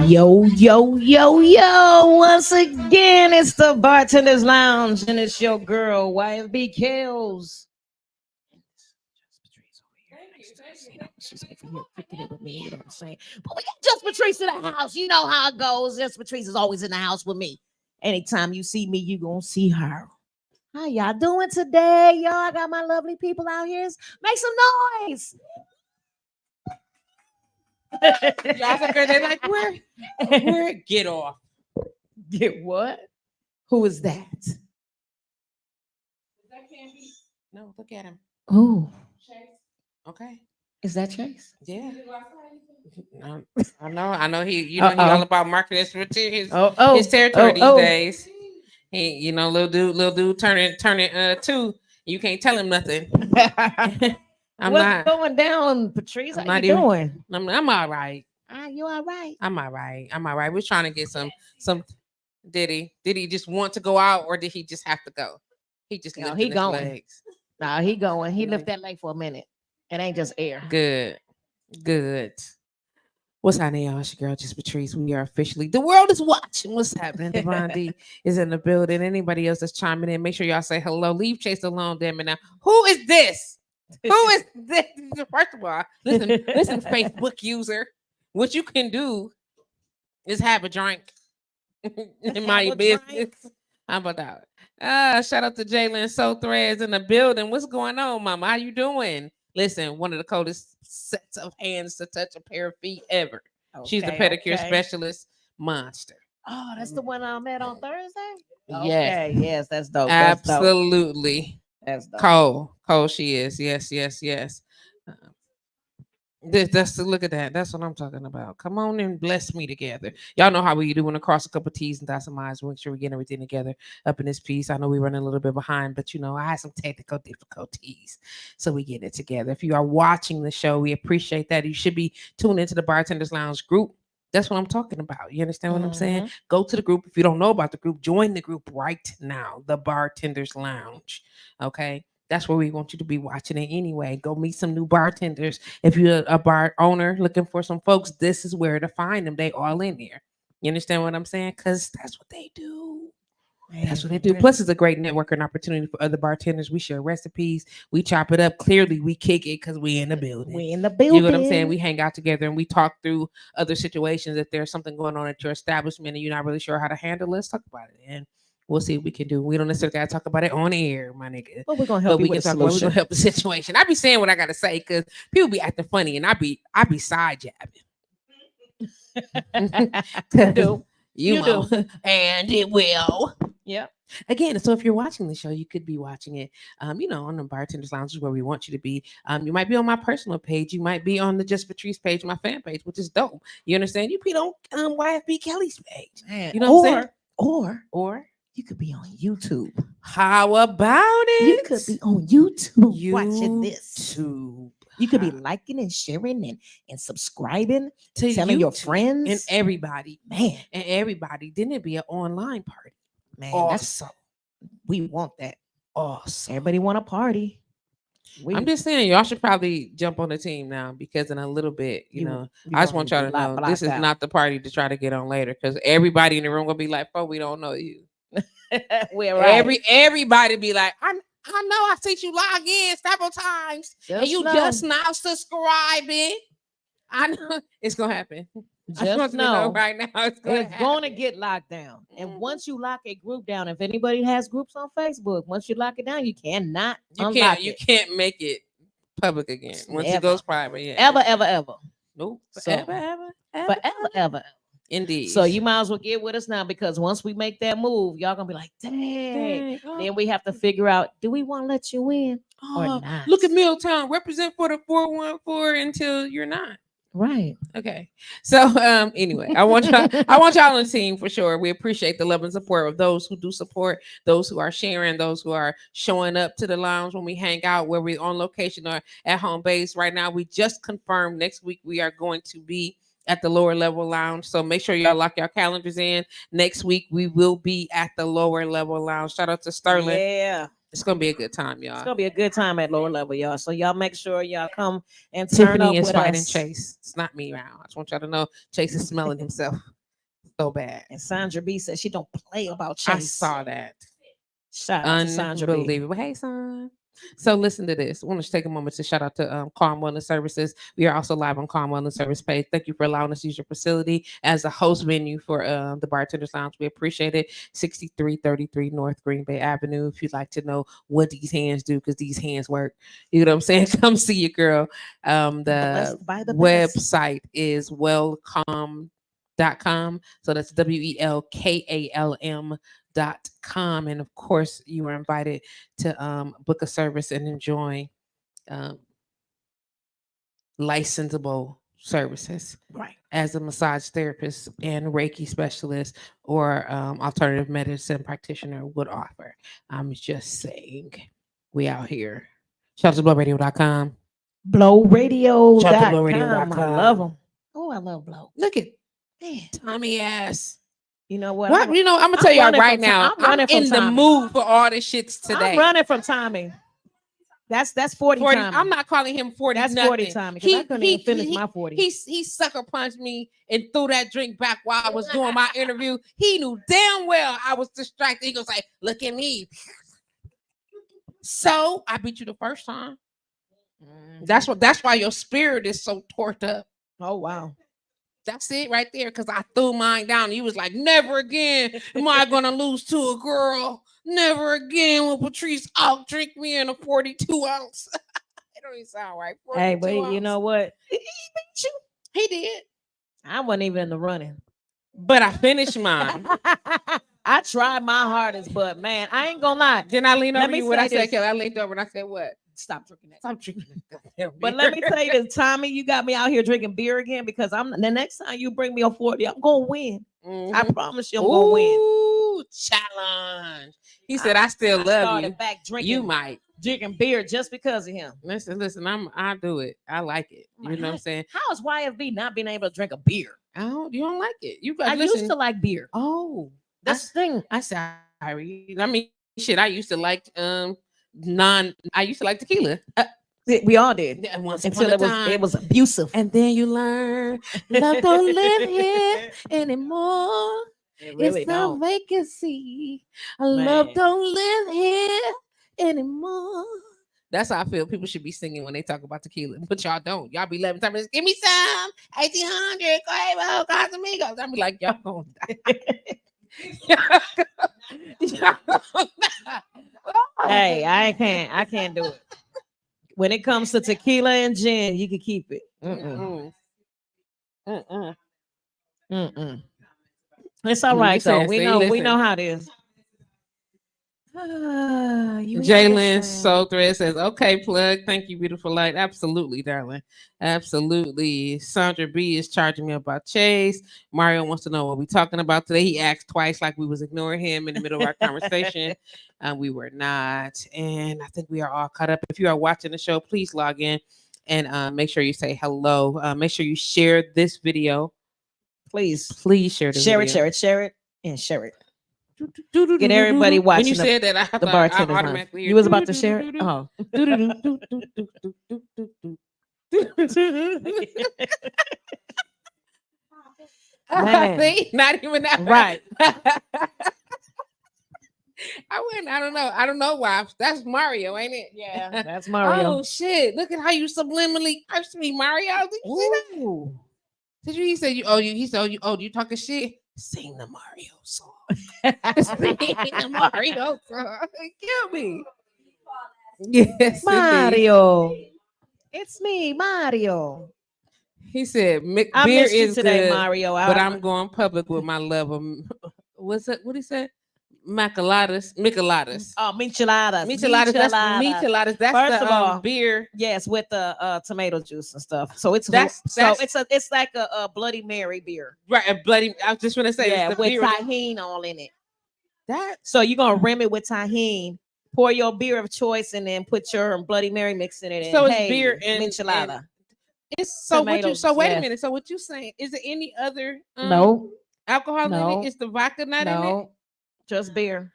Yo, yo, yo, yo. Once again, it's the Bartender's Lounge, and it's your girl, YFB Queli. She's over here picking it with me, you know what I'm saying? But we got JustPatrice in the house. You know how it goes. JustPatrice is always in the house with me. Anytime you see me, you gonna see her. How y'all doing today? Y'all, I got my lovely people out here. Make some noise. Y'all up there, they're like, where? Get off. Get what? Who is that? That can't be. No, look at him. Oh. Okay. Is that Chase? Yeah. I know he, he all about marketing his territory these days. He, little dude turning 2. You can't tell him nothing. What's going down, Patrice? How you doing? I'm all right. You all right? I'm all right. We're trying to get some. Did he just want to go out, or did he just have to go? He just lifted his legs. No, he going. He lifted that leg for a minute. It ain't just air. Good. What's happening, y'all? It's your girl, JustPatrice. We are officially, the world is watching. What's happening? Devon D is in the building. Anybody else that's chiming in, make sure y'all say hello. Leave Chase alone, damn it now. Who is this? Who is this? First of all, listen, Facebook user. What you can do is have a drink in my business. How about that? Shout out to Jalen Soul Threads in the building. What's going on, mama? How you doing? Listen, one of the coldest sets of hands to touch a pair of feet ever. Okay, she's the pedicure specialist monster. Oh, that's the one I met on Thursday? Yes. Okay, yes, that's dope. Absolutely. That's dope. Cold she is. Yes. That's look at that. That's what I'm talking about. Come on and bless me together. Y'all know how we do when across a couple of T's and dot some I's. Make sure we get everything together up in this piece. I know we're running a little bit behind, but I had some technical difficulties, so we get it together. If you are watching the show, we appreciate that. You should be tuned into the Bartender's Lounge group. That's what I'm talking about. You understand what I'm saying? Go to the group. If you don't know about the group, join the group right now. The Bartender's Lounge. Okay. That's where we want you to be watching it anyway. Go meet some new bartenders. If you're a bar owner looking for some folks, this is where to find them. They all in there. You understand what I'm saying? Because that's what they do. That's what they do. Plus, it's a great networking opportunity for other bartenders. We share recipes. We chop it up. Clearly, we kick it because we in the building. We in the building. You know what I'm saying? We hang out together and we talk through other situations. If there's something going on at your establishment and you're not really sure how to handle it, let's talk about it. And we'll see what we can do. We don't necessarily got to talk about it on air, my nigga. But we're going to help you with the solution. We're going to help the situation. I be saying what I got to say because people be acting funny and I be side jabbing. You know. And it will. Yeah. Again, so if you're watching the show, you could be watching it, on the Bartender's Lounge is where we want you to be. You might be on my personal page. You might be on the JustPatrice page, my fan page, which is dope. You understand? You be on YFB Queli's page. Man. You know what I'm saying? Or you could be on YouTube. How about it? You could be on YouTube watching this. You could be liking and sharing and subscribing, telling your friends. And everybody. Man. And everybody. Didn't it be an online party? Man, awesome. We want that. Awesome. Everybody want a party. I'm just saying, y'all should probably jump on the team now because in a little bit, I just want y'all to know this is not the party to try to get on later because everybody in the room gonna be like, "Oh, we don't know you." We're right. Everybody be like, I know I see you log in several times and you just now subscribing. I know it's gonna happen. I just want Just you to know know right now it's it's to going to get locked down. And once you lock a group down, if anybody has groups on Facebook, once you lock it down, you cannot unlock you it. can't make it public again once it Never. goes private. Yeah. Ever, ever, ever. Nope. So Ever. forever, ever. Indeed. So you might as well get with us now, because once we make that move, y'all gonna be like, dang. Dang. Oh. Then we have to figure out, do we want to let you in or not? Look at Milltown. Represent for the 414 until you're not. Right. Okay. So anyway, I want y'all on the team for sure. We appreciate the love and support of those who do support, those who are sharing, those who are showing up to the lounge when we hang out, where we're on location or at home base. Right now, we just confirmed next week we are going to be at the lower level lounge. So make sure y'all lock your calendars in. Next week we will be at the lower level lounge. Shout out to Sterling. Yeah. It's gonna be a good time, y'all. It's gonna be a good time at lower level, y'all. So y'all make sure y'all come and turn Tiffany up is with fighting us. Chase. It's not me now. I just want y'all to know Chase is smelling himself so bad. And Sandra B said she don't play about Chase. I saw that. Shout out to Sandra B. Unbelievable. Hey, son. So listen to this. I want to take a moment to shout out to Calm Wellness Services. We are also live on Calm Wellness Service page. Thank you for allowing us to use your facility as a host venue for the Bartender's Lounge. We appreciate it. 6333 North Green Bay Avenue. If you'd like to know what these hands do, because these hands work, you know what I'm saying? Come see your girl. The website is wellcom.com. So that's WELKALM.com, and of course you are invited to book a service and enjoy licensable services, right, as a massage therapist and Reiki specialist or alternative medicine practitioner would offer. I'm just saying, we out here. Shout out to blowradio.com. Blowradio.com. I love them. Oh, I love Blow. Look at Man. Tommy ass. You know what? What? You know, I'm gonna tell y'all right now. I'm in the Tommy. mood for all this shit today. I'm running from Tommy. That's 40 Tommy. I'm not calling him 40. That's nothing. 40 Tommy. I couldn't even finish my 40. He sucker punched me and threw that drink back while I was doing my interview. He knew damn well I was distracted. He goes like, "Look at me." So I beat you the first time. That's why your spirit is so torqued up. Oh wow. That's it right there, because I threw mine down. You was like, "Never again am I gonna lose to a girl. Never again will Patrice out drink me in a 42 ounce." It don't even sound right. Hey, but you know what? He beat you. He did. I wasn't even in the running, but I finished mine. I tried my hardest, but man, I ain't gonna lie. Then I leaned over you. What I said, Kelly, I leaned over and I said, "What? Stop drinking that. Stop drinking that." But let me tell you this, Tommy, you got me out here drinking beer again, because the next time you bring me a 40, I'm gonna win. Mm-hmm. I promise you, I'm gonna win. Challenge. He said, "I still love you." Back drinking, you might drinking beer just because of him. Listen. I do it. I like it. You know what I'm saying? How is YFB not being able to drink a beer? You don't like it. I used to like beer. Oh, that's the thing. I said, I mean, shit. I used to like I used to like tequila. We all did. Once until it was abusive. And then you learn love don't live here anymore. It's a vacancy. Love don't live here anymore. That's how I feel people should be singing when they talk about tequila, but y'all don't. Y'all be loving time. Give me some 1800 Quavo Casamigos. I'll be like, y'all gonna die. Hey, I can't do it. When it comes to tequila and gin, you can keep it. It's all right though. We know how it is. Jalen Sothred says, "Okay, plug. Thank you, beautiful light. Absolutely, darling. Absolutely." Sandra B is charging me about Chase. Mario wants to know what we're talking about today. He asked twice, like we was ignoring him in the middle of our conversation. We were not, and I think we are all caught up. If you are watching the show, please log in and make sure you say hello. Make sure you share this video. Please share this video. Share it, and share it. Get everybody watching. When you said that, I thought the Bartender. automatically you was about to share it. Oh. See, not even that. Right. I don't know why. That's Mario, ain't it? Yeah, that's Mario. Oh shit! Look at how you subliminally cursed me, Mario. Did you see that? Did you? He said you. Oh, you. He said you talking shit. Sing the Mario song. Sing the Mario song. Kill me. Yes, indeed. Mario. It's me, Mario. He said I beer missed you is today, good, Mario. but I'm going public with my love of what's it? What he said? Micheladas. Oh, micheladas. Micheladas. That's micheladas. That's First the of all, beer. yes, with the tomato juice and stuff. So it's That's it's like a Bloody Mary beer. right. A bloody. I was just gonna say Yeah, it's the with beer. tahine all in it. That So you're gonna rim it with tahine, pour your beer of choice, and then put your Bloody Mary mix in it. And so it's hey, beer and michelada. it's so what you Tomatoes, so wait a yes. minute. So what you saying? Is there any other No, alcohol in No. it? Is the vodka not in it? no, just beer.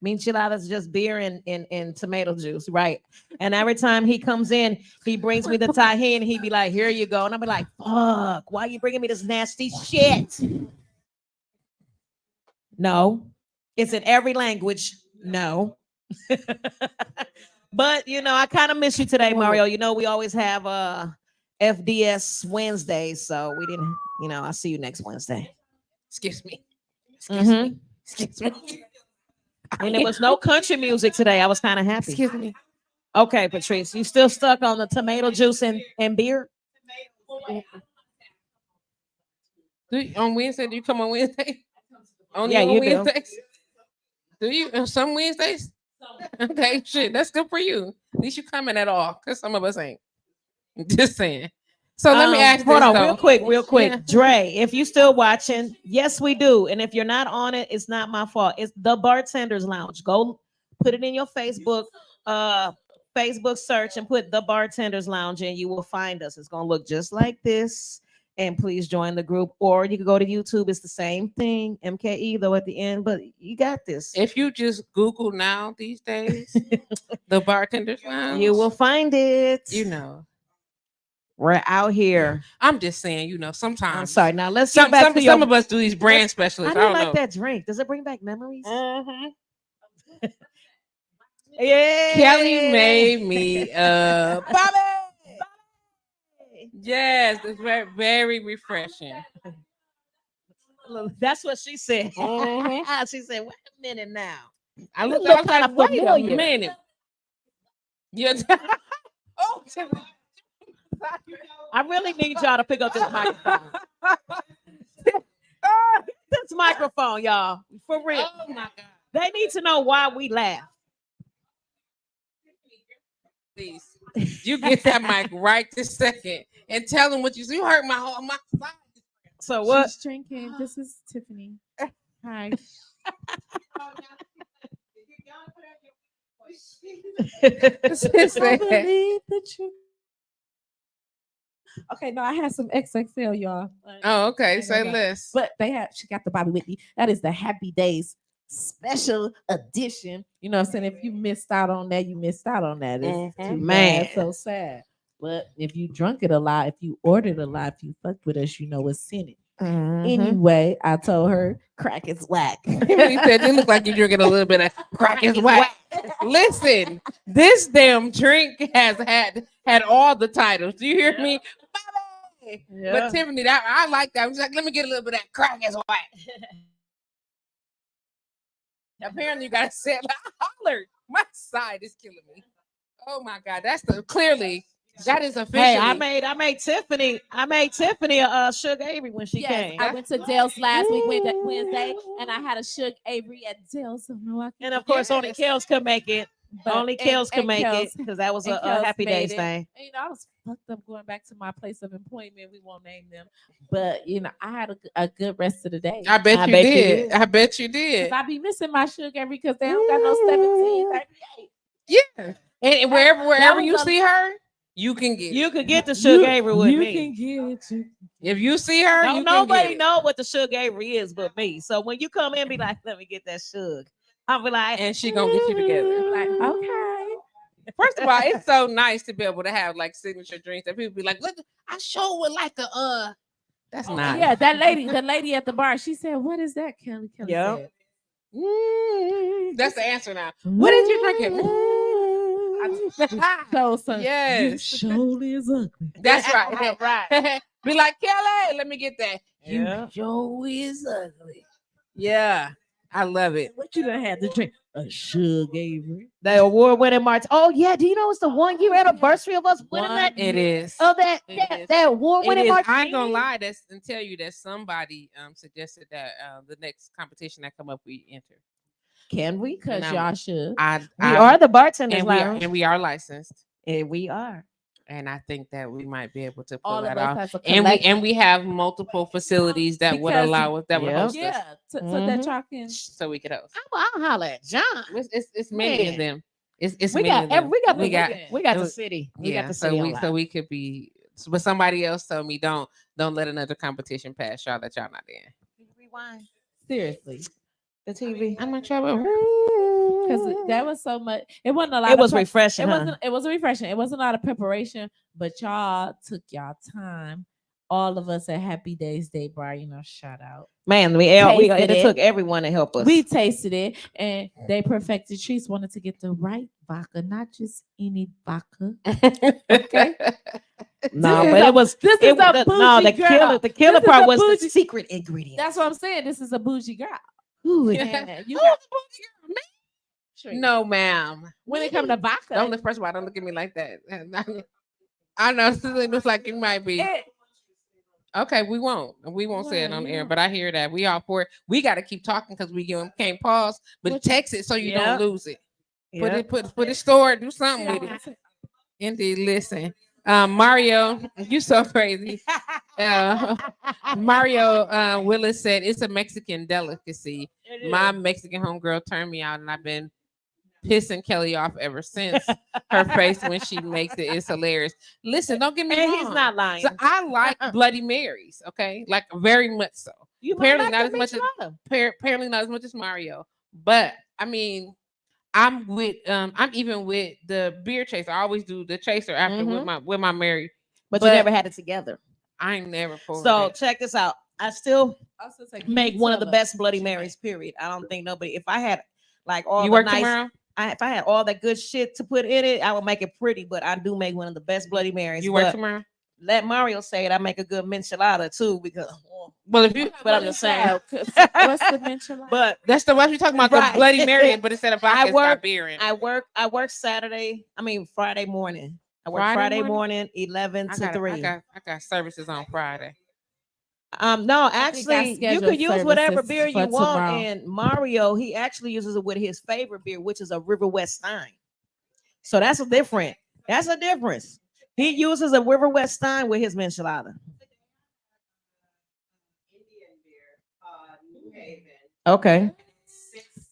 Micheladas just beer and tomato juice, right? And every time he comes in, he brings me the tahine. He be like, "Here you go," and I be like, "Fuck, why you bringing me this nasty shit?" No, it's in every language. No. But I kind of miss you today, Mario. We always have FDS Wednesdays, so we didn't. I'll see you next Wednesday. Excuse me. Mhm. Excuse me. And there was no country music today. I was kind of happy. Excuse me. Okay, Patrice, you still stuck on the tomato juice and beer? On Wednesday, do you come on Wednesday? Only Yeah, on you do. Wednesdays? Do you? On some Wednesdays? Okay, shit, that's good for you. At least you coming at all, because some of us ain't. Just saying. So let me ask hold this, on, though. real quick. Yeah. Dre, if you still watching, yes, we do. And if you're not on it, it's not my fault. It's the Bartender's Lounge. Go put it in your Facebook search and put the Bartender's Lounge, and you will find us. It's gonna look just like this. And please join the group, or you can go to YouTube. It's the same thing, MKE though at the end. But you got this. If you just Google now these days, the Bartender's Lounge, You will find it. We're out here. I'm just saying, sometimes. I'm sorry. Now let's get back to some of us do these brand specialists. I I don't like know. that drink. Does it bring back memories? Mm-hmm. Yeah. Kelly made me Bobby. Yes, it's very, very refreshing. That's what she said. Mhm. She said, "Wait a minute now." I look was kinda like, wait a familiar. minute. Yeah. Oh, I really need y'all to pick up this microphone. This microphone, y'all, for real. oh my God. They need to know why we laugh. Please, you get that mic right this second and tell them what you see. You hurt my side. So what? She's drinking. This is Tiffany. Hi. Okay, no, I had some XXL, y'all. Oh, okay. ain't Say gonna lie. less. But she got the Bobby Whitney. That is the Happy Days special edition. You know what I'm saying? If you missed out on that, you missed out on that. It's too Man. bad, so sad. But if you drunk it a lot, if you ordered a lot, if you fucked with us, you know what's in it. Anyway, I told her crack is whack. He said it looked like you're drinking a little bit of crack is whack. Listen, this damn drink has had all the titles. Do you hear me? Bobby! Yeah. But Tiffany, I like that. I was like, let me get a little bit of that crack is whack. Apparently, you gotta say it. I hollered. My side is killing me. Oh my God, clearly. That is officially. Hey, I made Tiffany a Sugar Avery when she came. I went to Dale's last week Wednesday, and I had a Sugar Avery at Dale's in Milwaukee. And of course, only Kels could make it. Only Kels could make it because that was a Kels Happy made Days it. thing. And, I was fucked up going back to my place of employment. We won't name them, but I had a good rest of the day. I bet you did. I bet you did. I be missing my Sugar Avery because they don't got no 1738. Yeah, and wherever you see her, you can get. You could get the Sugar Avery with me. You can get it. If you see her, nobody know what the Sugar Avery is but me. So when you come in, be like, "Let me get that Sugar." I'll be like, and she gonna get you together. Like, okay. First of all, it's so nice to be able to have like signature drinks that people be like, "Look, I sure would like a." That's nice. Yeah, the lady at the bar, she said, "What is that, Kelly?" Kelly said, That's the answer now. What did you drink? So Yes. You surely is ugly. That's right. right. Be like, Kelly, let me get that. Yeah. You sure is ugly. Yeah, I love it. What you done had to drink? A sugar Avery. The award-winning Martin. Oh yeah, do you know it's the 1 year anniversary of us winning that? It is. Oh, that It is. that award-winning It is. Martin. I ain't gonna lie. That's and tell you that somebody suggested that the next competition that come up we enter. Can we? Because No. y'all should. We are the bartenders and lounge. we are licensed. And we are. And I think that we might be able to pull All that of us off. as a And collective. we have multiple facilities that would Because- allow us that would Yeah. host us, Yeah. So that y'all can. so we could host. I'll holler at John. It's many Man. of them. It's We many got of them. we got we got the city. We got the so city. we we could be. But somebody else told me don't let another competition pass y'all that y'all not in. Rewind Seriously. the TV. I'm in trouble. Because that was so much. It wasn't a lot. It was of refreshing. It huh? wasn't. It was refreshing. It wasn't a lot of preparation, but y'all took y'all time. All of us at Happy Days Day Bar, shout out. Man, Tasted it it. took everyone to help us. We tasted it, and they perfected. Treats wanted to get the right vodka, not just any vodka. Okay. no, This but is it was This it, is a no bougie girl. the killer This is part a was the bougie- secret ingredient. That's what I'm saying. This is a bougie girl. Ooh, And you Who's got the bougie girl? Me? Treats. No, ma'am. When it comes to vodka, Don't look. First of all, don't look at me like that. I know it looks like you might be. Okay, we won't say it on air, but I hear that we all for it. We got to keep talking because we can't pause, but text it so you Yeah. don't lose it. yeah. Put it stored. Do something with it. Indeed, listen, Mario, you so crazy. Mario Willis said it's a Mexican delicacy. My Mexican homegirl turned me out, and I've been pissing Kelly off ever since. Her face when she makes it is hilarious. Listen, don't get me And wrong. he's not lying. So I like Bloody Marys, okay, like very much so. You apparently might not like as the much as mixed apparently not as much as Mario, but I mean, I'm even with the beer chaser. I always do the chaser after with my Mary, but you never had it together. I ain't never poured So it. check this out. I still make one of the Tell best us. Bloody Marys. Period. I don't think nobody. If I had like all You the work nice, tomorrow? if I had all that good shit to put in it, I would make it pretty. But I do make one of the best Bloody Marys. You work But tomorrow? let Mario say it. I make a good minchelada too because. Well, if you, But I'm just saying. What's the mention? But that's what we talking about, Right. the Bloody Mary, but instead of vodka, it's got beer in it. I work Friday morning. I work Friday Friday morning? morning 11 to 3. I got services on Friday. No, I think I actually, you scheduled can use whatever services beer you for want. tomorrow. And Mario, he actually uses it with his favorite beer, which is a River West Stein. So that's a different. That's a difference. He uses a River West Stein with his enchilada. Okay.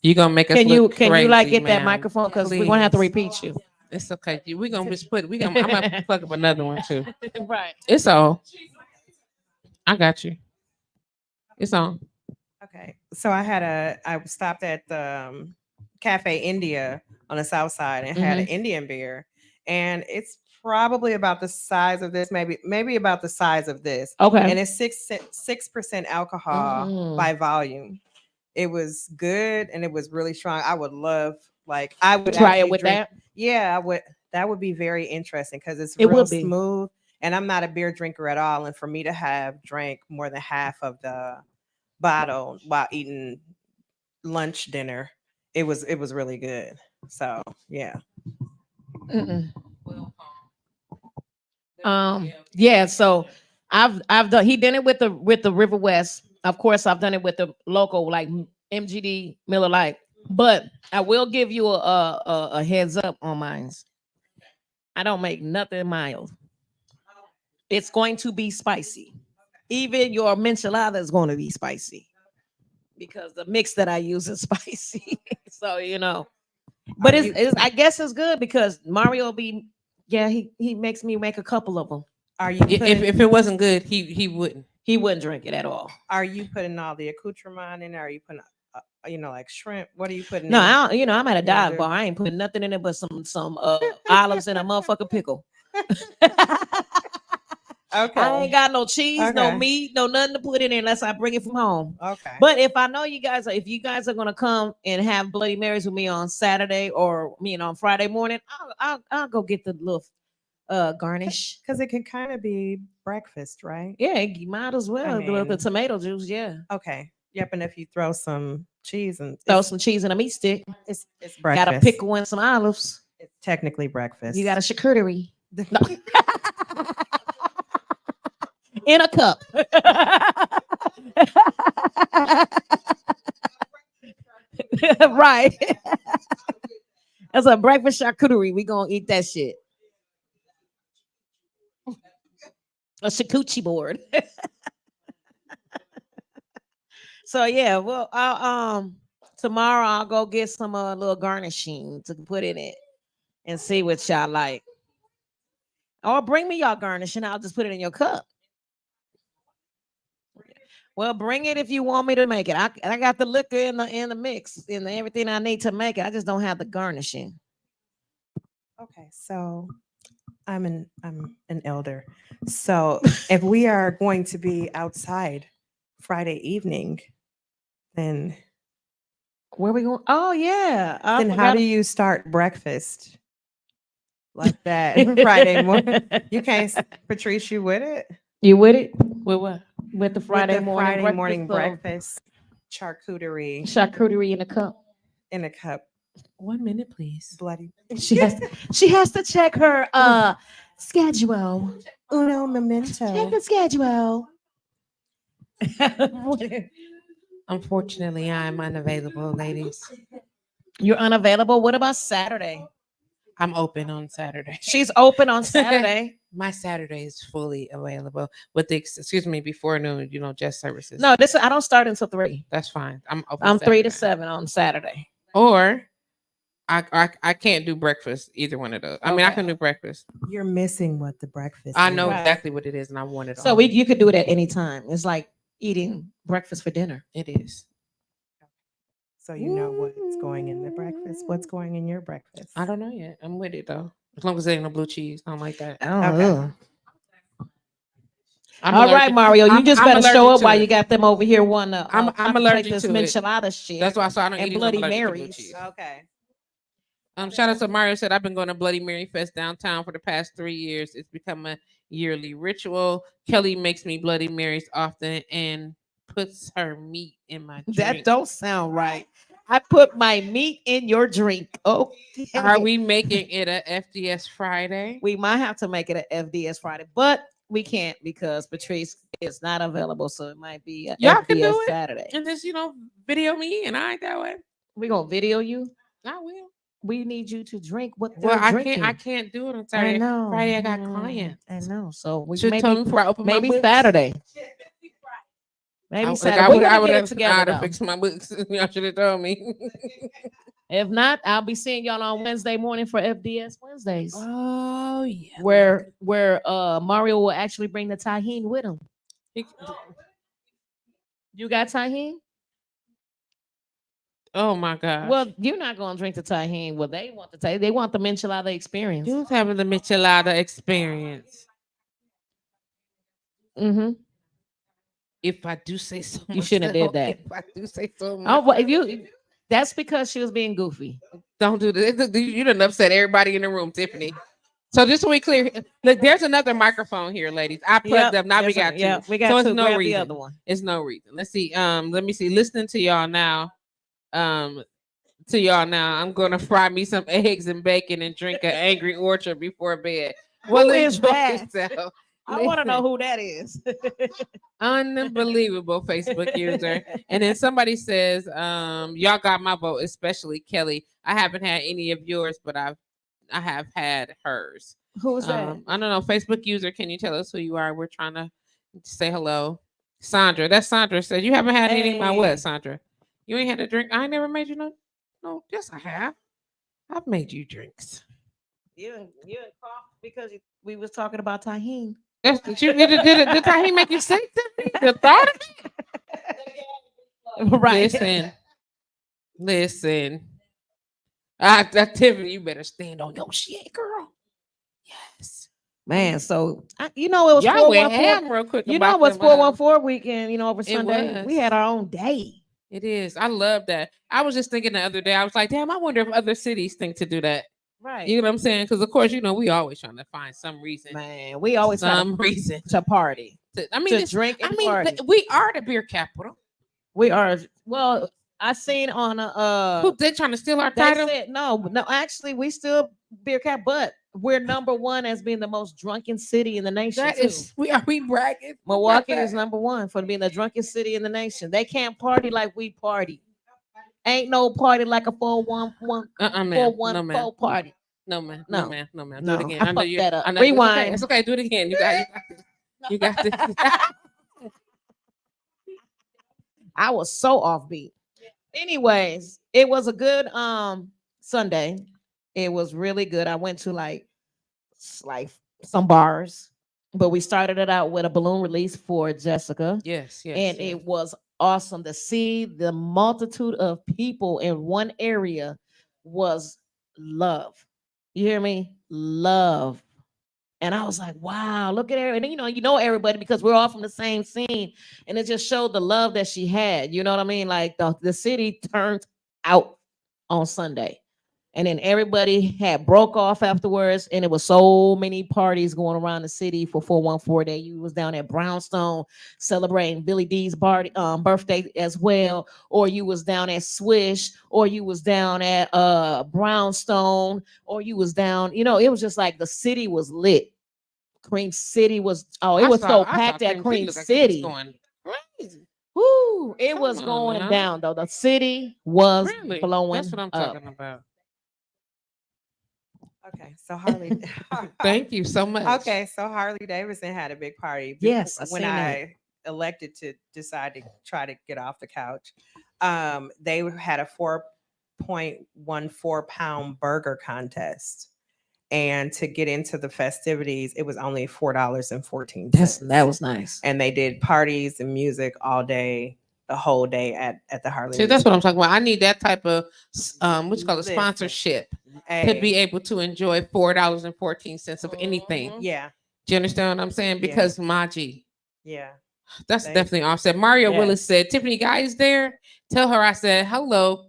You gonna make us Can you look crazy, like get that ma'am. microphone because we're gonna have to repeat you. It's okay. We gonna just put. I'm gonna plug up another one too. Right. It's on. I got you. It's on. Okay, so I stopped at the Cafe India on the south side and had an Indian beer, and it's probably about the size of this, maybe about the size of this, Okay. and it's 6% alcohol by volume. It was good and it was really strong. I would love, I would Try it actually with drink- that. Yeah, I would. That would be very interesting because it's It real would be. smooth, and I'm not a beer drinker at all. And for me to have drank more than half of the bottle while eating lunch dinner, it was really good. So yeah. Yeah, so I've done he done it with the River West. Of course, I've done it with the local like MGD Miller Lite. But I will give you a heads up on mine. I don't make nothing mild. It's going to be spicy. Even your enchilada is going to be spicy because the mix that I use is spicy. So but it's I guess it's good because Mario will be he makes me make a couple of them. Are you If it wasn't good, he wouldn't. He wouldn't drink it at all. Are you putting all the accoutrement in there? Are you putting like shrimp? What are you putting No, in? I don't, I'm at a dive do- bar. I ain't putting nothing in it but some olives and a motherfucking pickle. Okay. I ain't got no cheese, no Okay. meat, no nothing to put in it unless I bring it from home. Okay. But if I know if you guys are gonna come and have Bloody Marys with me on Saturday or on Friday morning, I'll go get the little garnish. Because it can kind of be breakfast, right? Yeah, you might as well do the mean- tomato juice. Yeah, Okay. Yep. And if you throw some cheese and throw some cheese in a meat stick. it's breakfast. Got a pickle and some olives. It's technically breakfast. You got a charcuterie. No. In a cup. Right. That's a breakfast charcuterie. We gonna eat that shit. A charcuterie board. So yeah, well, tomorrow I'll go get some little garnishing to put in it and see what y'all like. Or bring me y'all garnishing. I'll just put it in your cup. Well, bring it if you want me to make it. I got the liquor in the mix and everything I need to make it. I just don't have the garnishing. Okay, so I'm an elder. So if we are going to be outside Friday evening, then Where we going? Oh yeah. I then how forgot- do you start breakfast like that Friday morning? You can't, Patrice, you with it? You with it? With what? With the With Friday the morning Friday morning breakfast charcuterie charcuterie in a cup. in a cup, 1 minute, please. bloody. She has to check her schedule. Uno Check memento. the schedule. Unfortunately, I'm unavailable, ladies. You're unavailable. What about Saturday? I'm open on Saturday. She's open on Saturday. My Saturday is fully available with the excuse me before noon. Just services. No, I don't start until 3. that's fine. I'm open. I'm 3 to Saturday. 7 on Saturday. Or I can't do breakfast. Either one of those. I mean, I Okay. can do breakfast. You're missing what the breakfast I is. know Right. exactly what it is, and I want it. So all. you could do it at any time. It's like eating breakfast for dinner. It is. So you know what's going in the breakfast. What's going in your breakfast? I don't know yet. I'm with it though. As long as there ain't no blue cheese, I don't like that. Okay. I'm All right, allergic- Mario, you I'm- just I'm better show allergic up to while it. you got them over here wanting to I'm allergic this to it. enchilada shit. That's why I don't And eat it. Bloody I'm allergic to blue Marys. cheese. Okay. Shout out to Mario said I've been going to Bloody Mary Fest downtown for the past 3 years. It's become a yearly ritual. Kelly makes me Bloody Marys often and puts her meat in my drink. That don't sound right. I put my meat in your drink. Oh, Are we making it a FDS Friday? We might have to make it an FDS Friday, but we can't because Patrice is not available. So it might be a Y'all FDS can do it. Saturday. And just video me, and I ain't that way. We're gonna video you. I will. We need you to drink what Well, they're drinking. I can't do it on I Saturday. know. Friday I got Mm, clients. I know. So we Should tell me before I open maybe my books. Saturday. Maybe Saturday. I We're would gonna have get it together. though. fix my books. Y'all should have told me. If not, I'll be seeing y'all on Wednesday morning for FDS Wednesdays, Oh yeah. where Mario will actually bring the tahine with him. You got tahine? Oh my God. Well, you're not gonna drink the tahine. Well, they want the tahine. They want the enchilada experience. you was having the michelada experience. Mm-hmm. If I do say so myself. You shouldn't have did that. If I do say so Oh, myself. well, if you. That's because she was being goofy. Don't do this. You done upset everybody in the room, Tiffany. So just so we clear, look, there's another microphone here, ladies. I plugged up. Now we got two. Yeah, we got So it's two. no Grab reason. the other one. It's no reason. Let's see. Let me see. Listening to y'all now. I'm gonna fry me some eggs and bacon and drink an Angry Orchard before bed. Who enjoy is that? yourself. I want to know Listen. who that is. Unbelievable Facebook user. And then somebody says, y'all got my vote, especially Kelly. I haven't had any of yours, but I have had hers. Who is that? I don't know. Facebook user, can you tell us who you are? We're trying to say hello. Sandra. That's Sandra said. You haven't had any of my Hey. what, Sandra? You ain't had a drink. I ain't never made you no. Yes, I have. I've made you drinks. You coughed because we was talking about tahine. Did he make you sick? The thought of it? Right. Listen. Tiffany, you better stand on your shit, girl. Yes. Man, so it was Y'all went 414. ham real quick. You know about what's them, 414 weekend, over It Sunday. We was. had our own day. It is. I love that. I was just thinking the other day. I was like, damn, I wonder if other cities think to do that. Right. You know what I'm saying? Because of course, we always trying to find some reason, Man, we always got some reason. to party, I mean, to drink and I mean, party. we are the beer capital. We are. Well, I seen on Who they trying to steal our they title? said no. Actually, we still beer cap, but we're number one as being the most drunken city in the nation. That too. is, we bragging. Milwaukee about is that? number one for being the drunkest city in the nation. They can't party like we party. Ain't no party like a 411 man. No, 414 man. party. No, man. No. No, man. No, man. No, Do it again. I know fucked you. that up. I know Rewind. It's okay. Do it again. You got this. You got this. I was so offbeat. Anyways, it was a good Sunday. It was really good. I went to like some bars, but we started it out with a balloon release for Jessica. Yes. And it was awesome to see the multitude of people in one area was love. You hear me? Love. And I was like, wow, look at her. And you know everybody because we're all from the same scene. And it just showed the love that she had. You know what I mean? Like the city turned out on Sunday. And then everybody had broke off afterwards. And it was so many parties going around the city for 414 Day. You was down at Brownstone celebrating Billy D's birthday as well. Or you was down at Swish. Or you was down at Brownstone. Or you was down, it was just like the city was lit. Cream City was, it was so packed at Cream City. Going crazy. Woo, it was Come on going now. down though. The city was Really? blowing That's what I'm up. talking about. Okay, so Harley. Thank you so much. Okay, so Harley Davidson had a big party. Yes, I when seen I elected to decide to try to get off the couch, they had a 4.14 pound burger contest, and to get into the festivities, it was only $4.14. That was nice. And they did parties and music all day, the whole day at the Harley. See, that's what I'm talking about. I need that type of what you call it, Listen. sponsorship to Hey, be able to enjoy $4.14 of anything. yeah, Do you understand what I'm saying? Yeah. Because Maji, yeah. that's They- definitely offset. Mario Yes. Willis said, Tiffany Guy is there. Tell her I said hello.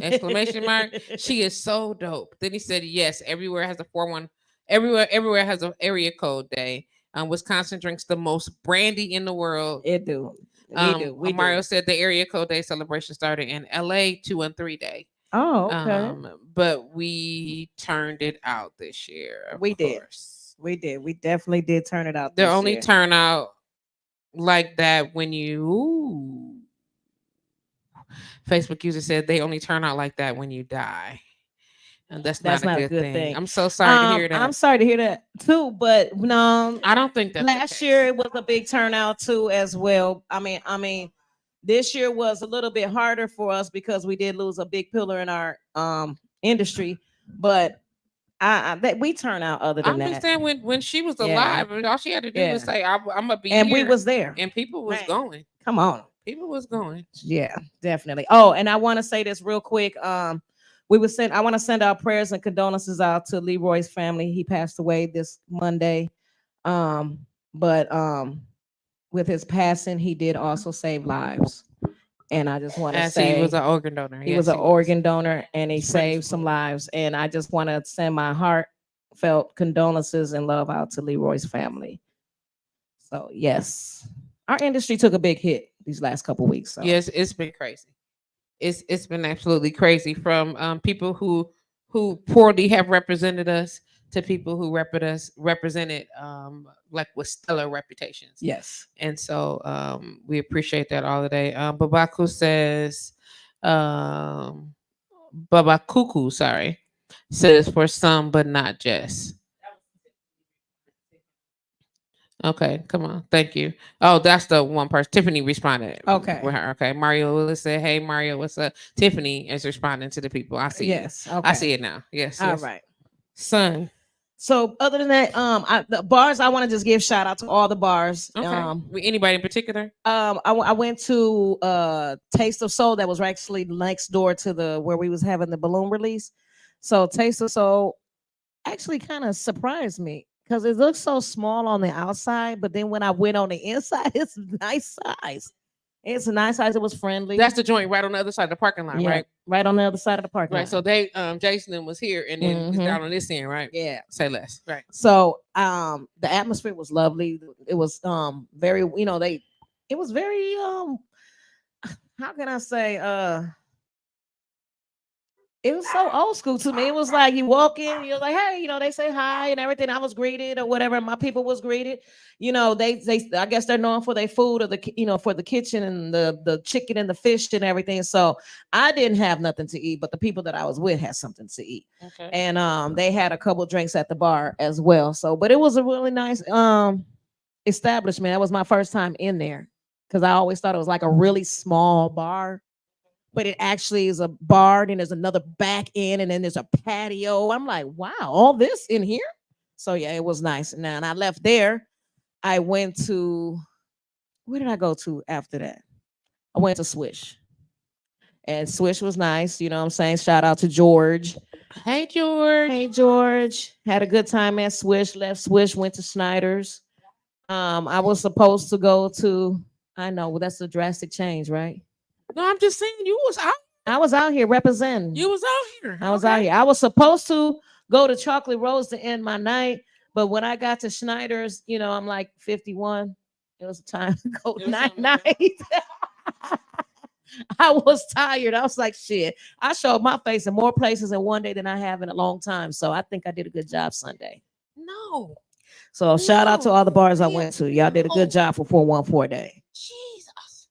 Exclamation mark. She is so dope. Then he said, yes, everywhere has a 4-1. Everywhere has an area code day. Wisconsin drinks the most brandy in the world. It do. We Mario do. said the area code day celebration started in LA 2 and 3 day. Oh, okay. But we turned it out this year. Of We did. course. We did. We definitely did turn it out. They this only year. turn out like that when you Facebook user said they only turn out like that when you die. And that's not a good thing. I'm so sorry to hear that. I'm sorry to hear that too, but no, I don't think that last year it was a big turnout too as well. I mean, this year was a little bit harder for us because we did lose a big pillar in our industry, but that we turn out other I than that. understand when she was Yeah. alive, all she had to do Yeah. was say, I'm gonna be And here. we was there. And people was Man. going. Come on. People was going. Yeah, definitely. Oh, and I want to say this real quick. I want to send our prayers and condolences out to Leroy's family. He passed away this Monday. But with his passing, he did also save lives. And I just want to As say he was an organ donor. he Yes, was an he organ donor and he It's saved some lives. And I just want to send my heartfelt condolences and love out to Leroy's family. So yes, our industry took a big hit these last couple weeks. So. Yes, it's been crazy. It's been absolutely crazy from people who poorly have represented us to people who represented like with stellar reputations. Yes. And so we appreciate that all day. Babaku says Babakuku, sorry, says for some but not just. Okay, come on. Thank you. Oh, that's the one person. Tiffany responded. Okay. With her. Okay. Mario Willis said, hey, Mario, what's up? Tiffany is responding to the people. I see Yes. it. Okay. I see it now. Yes. All yes. right. Son. So other than that, the bars, I want to just give shout out to all the bars. Okay. Anybody in particular? I went to Taste of Soul that was actually next door to where we was having the balloon release. So Taste of Soul actually kind of surprised me because it looks so small on the outside, but then when I went on the inside, it's nice size. It's a nice size. It was friendly. That's the joint right on the other side of the parking lot, Yeah. right? right on the other side of the parking Right. lot. So they Jason was here and then it's Mhm. down on this end, right? Yeah. Say less. Right. So the atmosphere was lovely. It was very, it was very how can I say it was so old school to me. It was like you walk in, you're like, hey, they say hi and everything. I was greeted or whatever. My people was greeted. They I guess they're known for their food or for the kitchen and the chicken and the fish and everything. So I didn't have nothing to eat, but the people that I was with had something to eat. Okay. And they had a couple drinks at the bar as well. So, but it was a really nice establishment. That was my first time in there because I always thought it was like a really small bar, but it actually is a bar. And there's another back end, and then there's a patio. I'm like, wow, all this in here. So yeah, it was nice. And I left there. I went to, where did I go to after that? I went to Swish. And Swish was nice. You know what I'm saying? Shout out to George. Hey George. Hey George. Had a good time at Swish. Left Swish, went to Snyder's. I was supposed to go to, I know, well, that's a drastic change, right? No, I'm just saying you was out. I was out here representing. You was out here. I was out here. I was supposed to go to Chocolate Rose to end my night, but when I got to Schneider's, I'm like 51. It was time to go night night. I was tired. I was like, shit. I showed my face in more places in one day than I have in a long time. So I think I did a good job Sunday. No. So shout out to all the bars I went to. Y'all did a good job for 414 day. Jesus.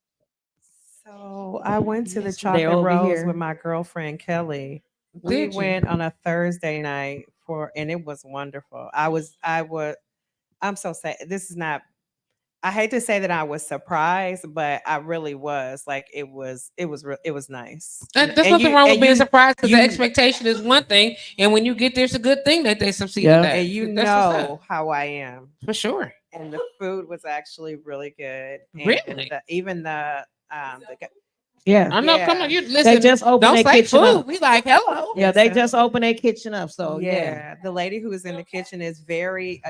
So I went to the They're Chocolate over Rose here. with my girlfriend Kelly. We Did you? went on a Thursday night and it was wonderful. I'm so sad. This is not, I hate to say that I was surprised, but I really was. Like it was nice. There's And nothing you- wrong with and being you- surprised because the you- expectation is one thing, and when you get there, it's a good thing that they succeeded Yeah. that. And you That's what's know up. how I am. For sure. And the food was actually really good. And Really? even the Yeah. I know. Come Yeah. on, you They listen. just opened Don't their say kitchen food. up. We like hello. Yeah, they Yes, just opened their kitchen up. So yeah. yeah, the lady who is in the kitchen is very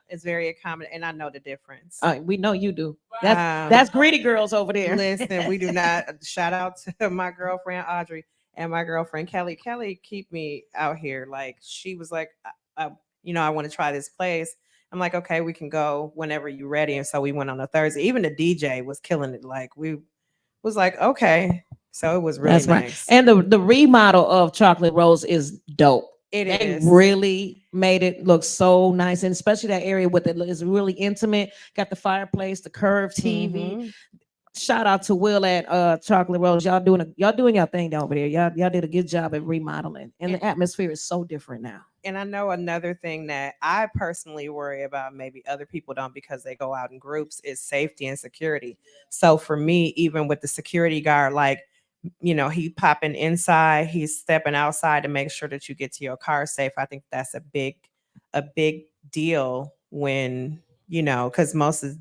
is very accommodating, and I know the difference. We know you do. Um, That's greedy girls over there. Listen, we do not. Shout out to my girlfriend Audrey and my girlfriend Kelly. Kelly keep me out here. Like she was like, I want to try this place. I'm like, okay, we can go whenever you're ready. And so we went on a Thursday. Even the DJ was killing it. Like we was like, okay. So it was really That's right. nice. And the remodel of Chocolate Rose is dope. It They is. really made it look so nice, and especially that area with it is really intimate. Got the fireplace, the curved TV. Mhm. Shout out to Will at Chocolate Rose. Y'all doing your thing over there. Y'all did a good job at remodeling, and the atmosphere is so different now. And I know another thing that I personally worry about, maybe other people don't because they go out in groups, is safety and security. So for me, even with the security guard, like, he popping inside, he's stepping outside to make sure that you get to your car safe. I think that's a big deal when, because most of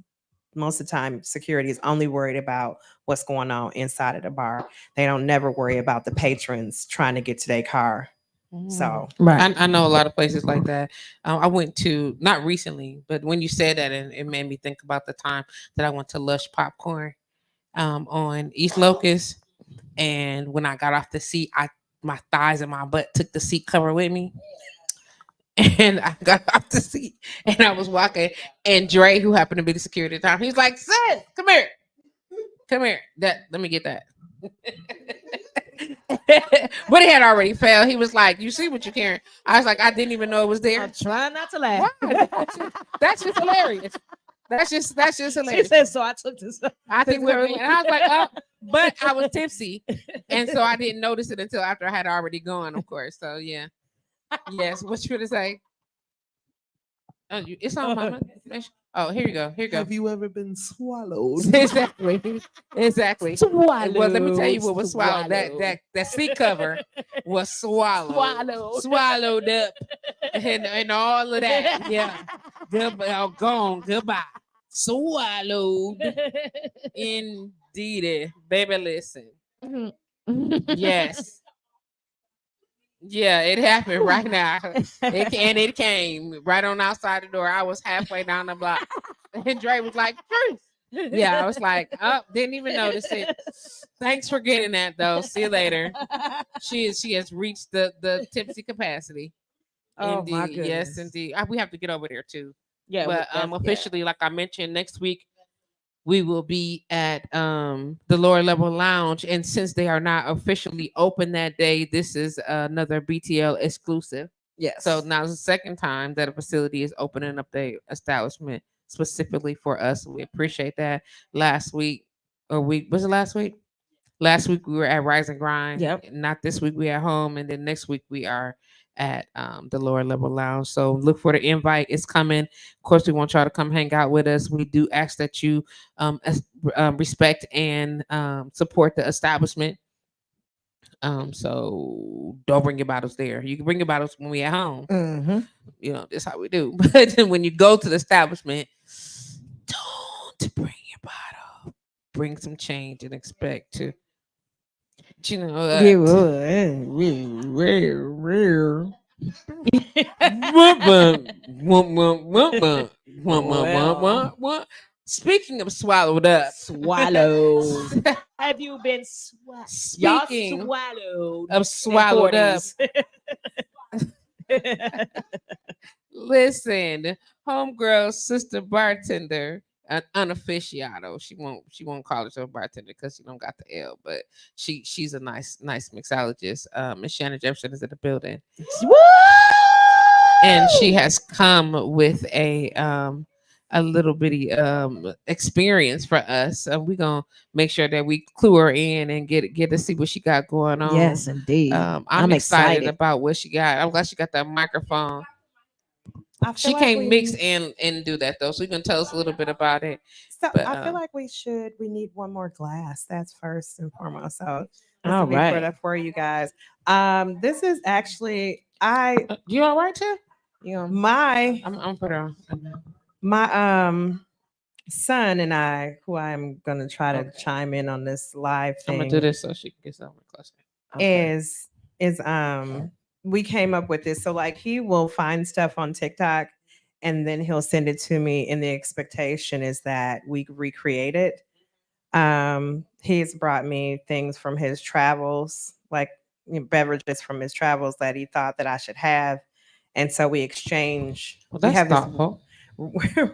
the time security is only worried about what's going on inside of the bar. They don't never worry about the patrons trying to get to their car. So Right. I know a lot of places like that. I went to, not recently, but when you said that, and it made me think about the time that I went to Lush Popcorn on East Locust. And when I got off the seat, my thighs and my butt took the seat cover with me. And I got off the seat and I was walking, and Dre, who happened to be the security at the time, he's like, "Sis, come here. Come here. Let me get that." But it had already fell. He was like, "You see what you're carrying?" I was like, "I didn't even know it was there." I'm trying not to laugh. Why? That's just hilarious. That's just She hilarious. said, so I took this. I think we're, and I was like, "Oh," but I was tipsy, and so I didn't notice it until after I had already gone, of course. So yeah, yes. What you gonna say? Oh, it's on, mama. Oh, here you go. Here you go. Have you ever been swallowed? Exactly. Exactly. Swallowed. Well, let me tell you what was swallowed. That seat cover was swallowed. Swallowed up. And all of that. Yeah. Gone. Goodbye. Swallowed. Indeed. Baby, listen. Yes. Yeah, it happened right now. It came right on outside the door. I was halfway down the block. And Dre was like, "Truth." Yeah, I was like, oh, didn't even notice it. Thanks for getting that though. See you later. She has reached the tipsy capacity. Oh, Indeed, my yes, goodness. indeed. We have to get over there too. Yeah, But yeah. officially, like I mentioned, next week we will be at the lower level lounge, and since they are not officially open that day, this is another BTL exclusive. Yes. So now it's the second time that a facility is opening up their establishment specifically for us. We appreciate that. Last week, or week was it last week? Last week we were at Rise and Grind. Yep. Not this week we at home, and then next week we are at the lower level lounge. So look for the invite. It's coming. Of course, we want y'all to come hang out with us. We do ask that you respect and support the establishment. So don't bring your bottles there. You can bring your bottles when we at home. Mm-hmm. You know, that's how we do. But then when you go to the establishment, don't bring your bottle. Bring some change and expect to, you know, Speaking of swallowed up, Swallow. Have you been swallowed? Y'all speaking swallowed of swallowed up, listen, homegirl sister bartender, an unofficiato. She won't call herself bartender because she don't got the L, but she's a nice mixologist. And Shannon Jefferson is in the building, and she has come with a little bitty experience for us. And we're gonna make sure that we clue her in and get to see what she got going on. Yes, indeed. I'm excited about what she got. I'm glad she got that microphone. She can't mix and do that though, so you can tell us a little bit about it. So But, I feel like we need one more glass. That's first and foremost. So this All will be right. for you guys. This is actually You all right, too? my I'm put her on. my son and I, who I'm gonna try to Okay. chime in on this live I'm thing, gonna do this so she can get something closer. is we came up with this. So like he will find stuff on TikTok and then he'll send it to me, and the expectation is that we recreate it. He's brought me things from his travels, like beverages from his travels that he thought that I should have. And so we exchange. Well, We that's have this thoughtful.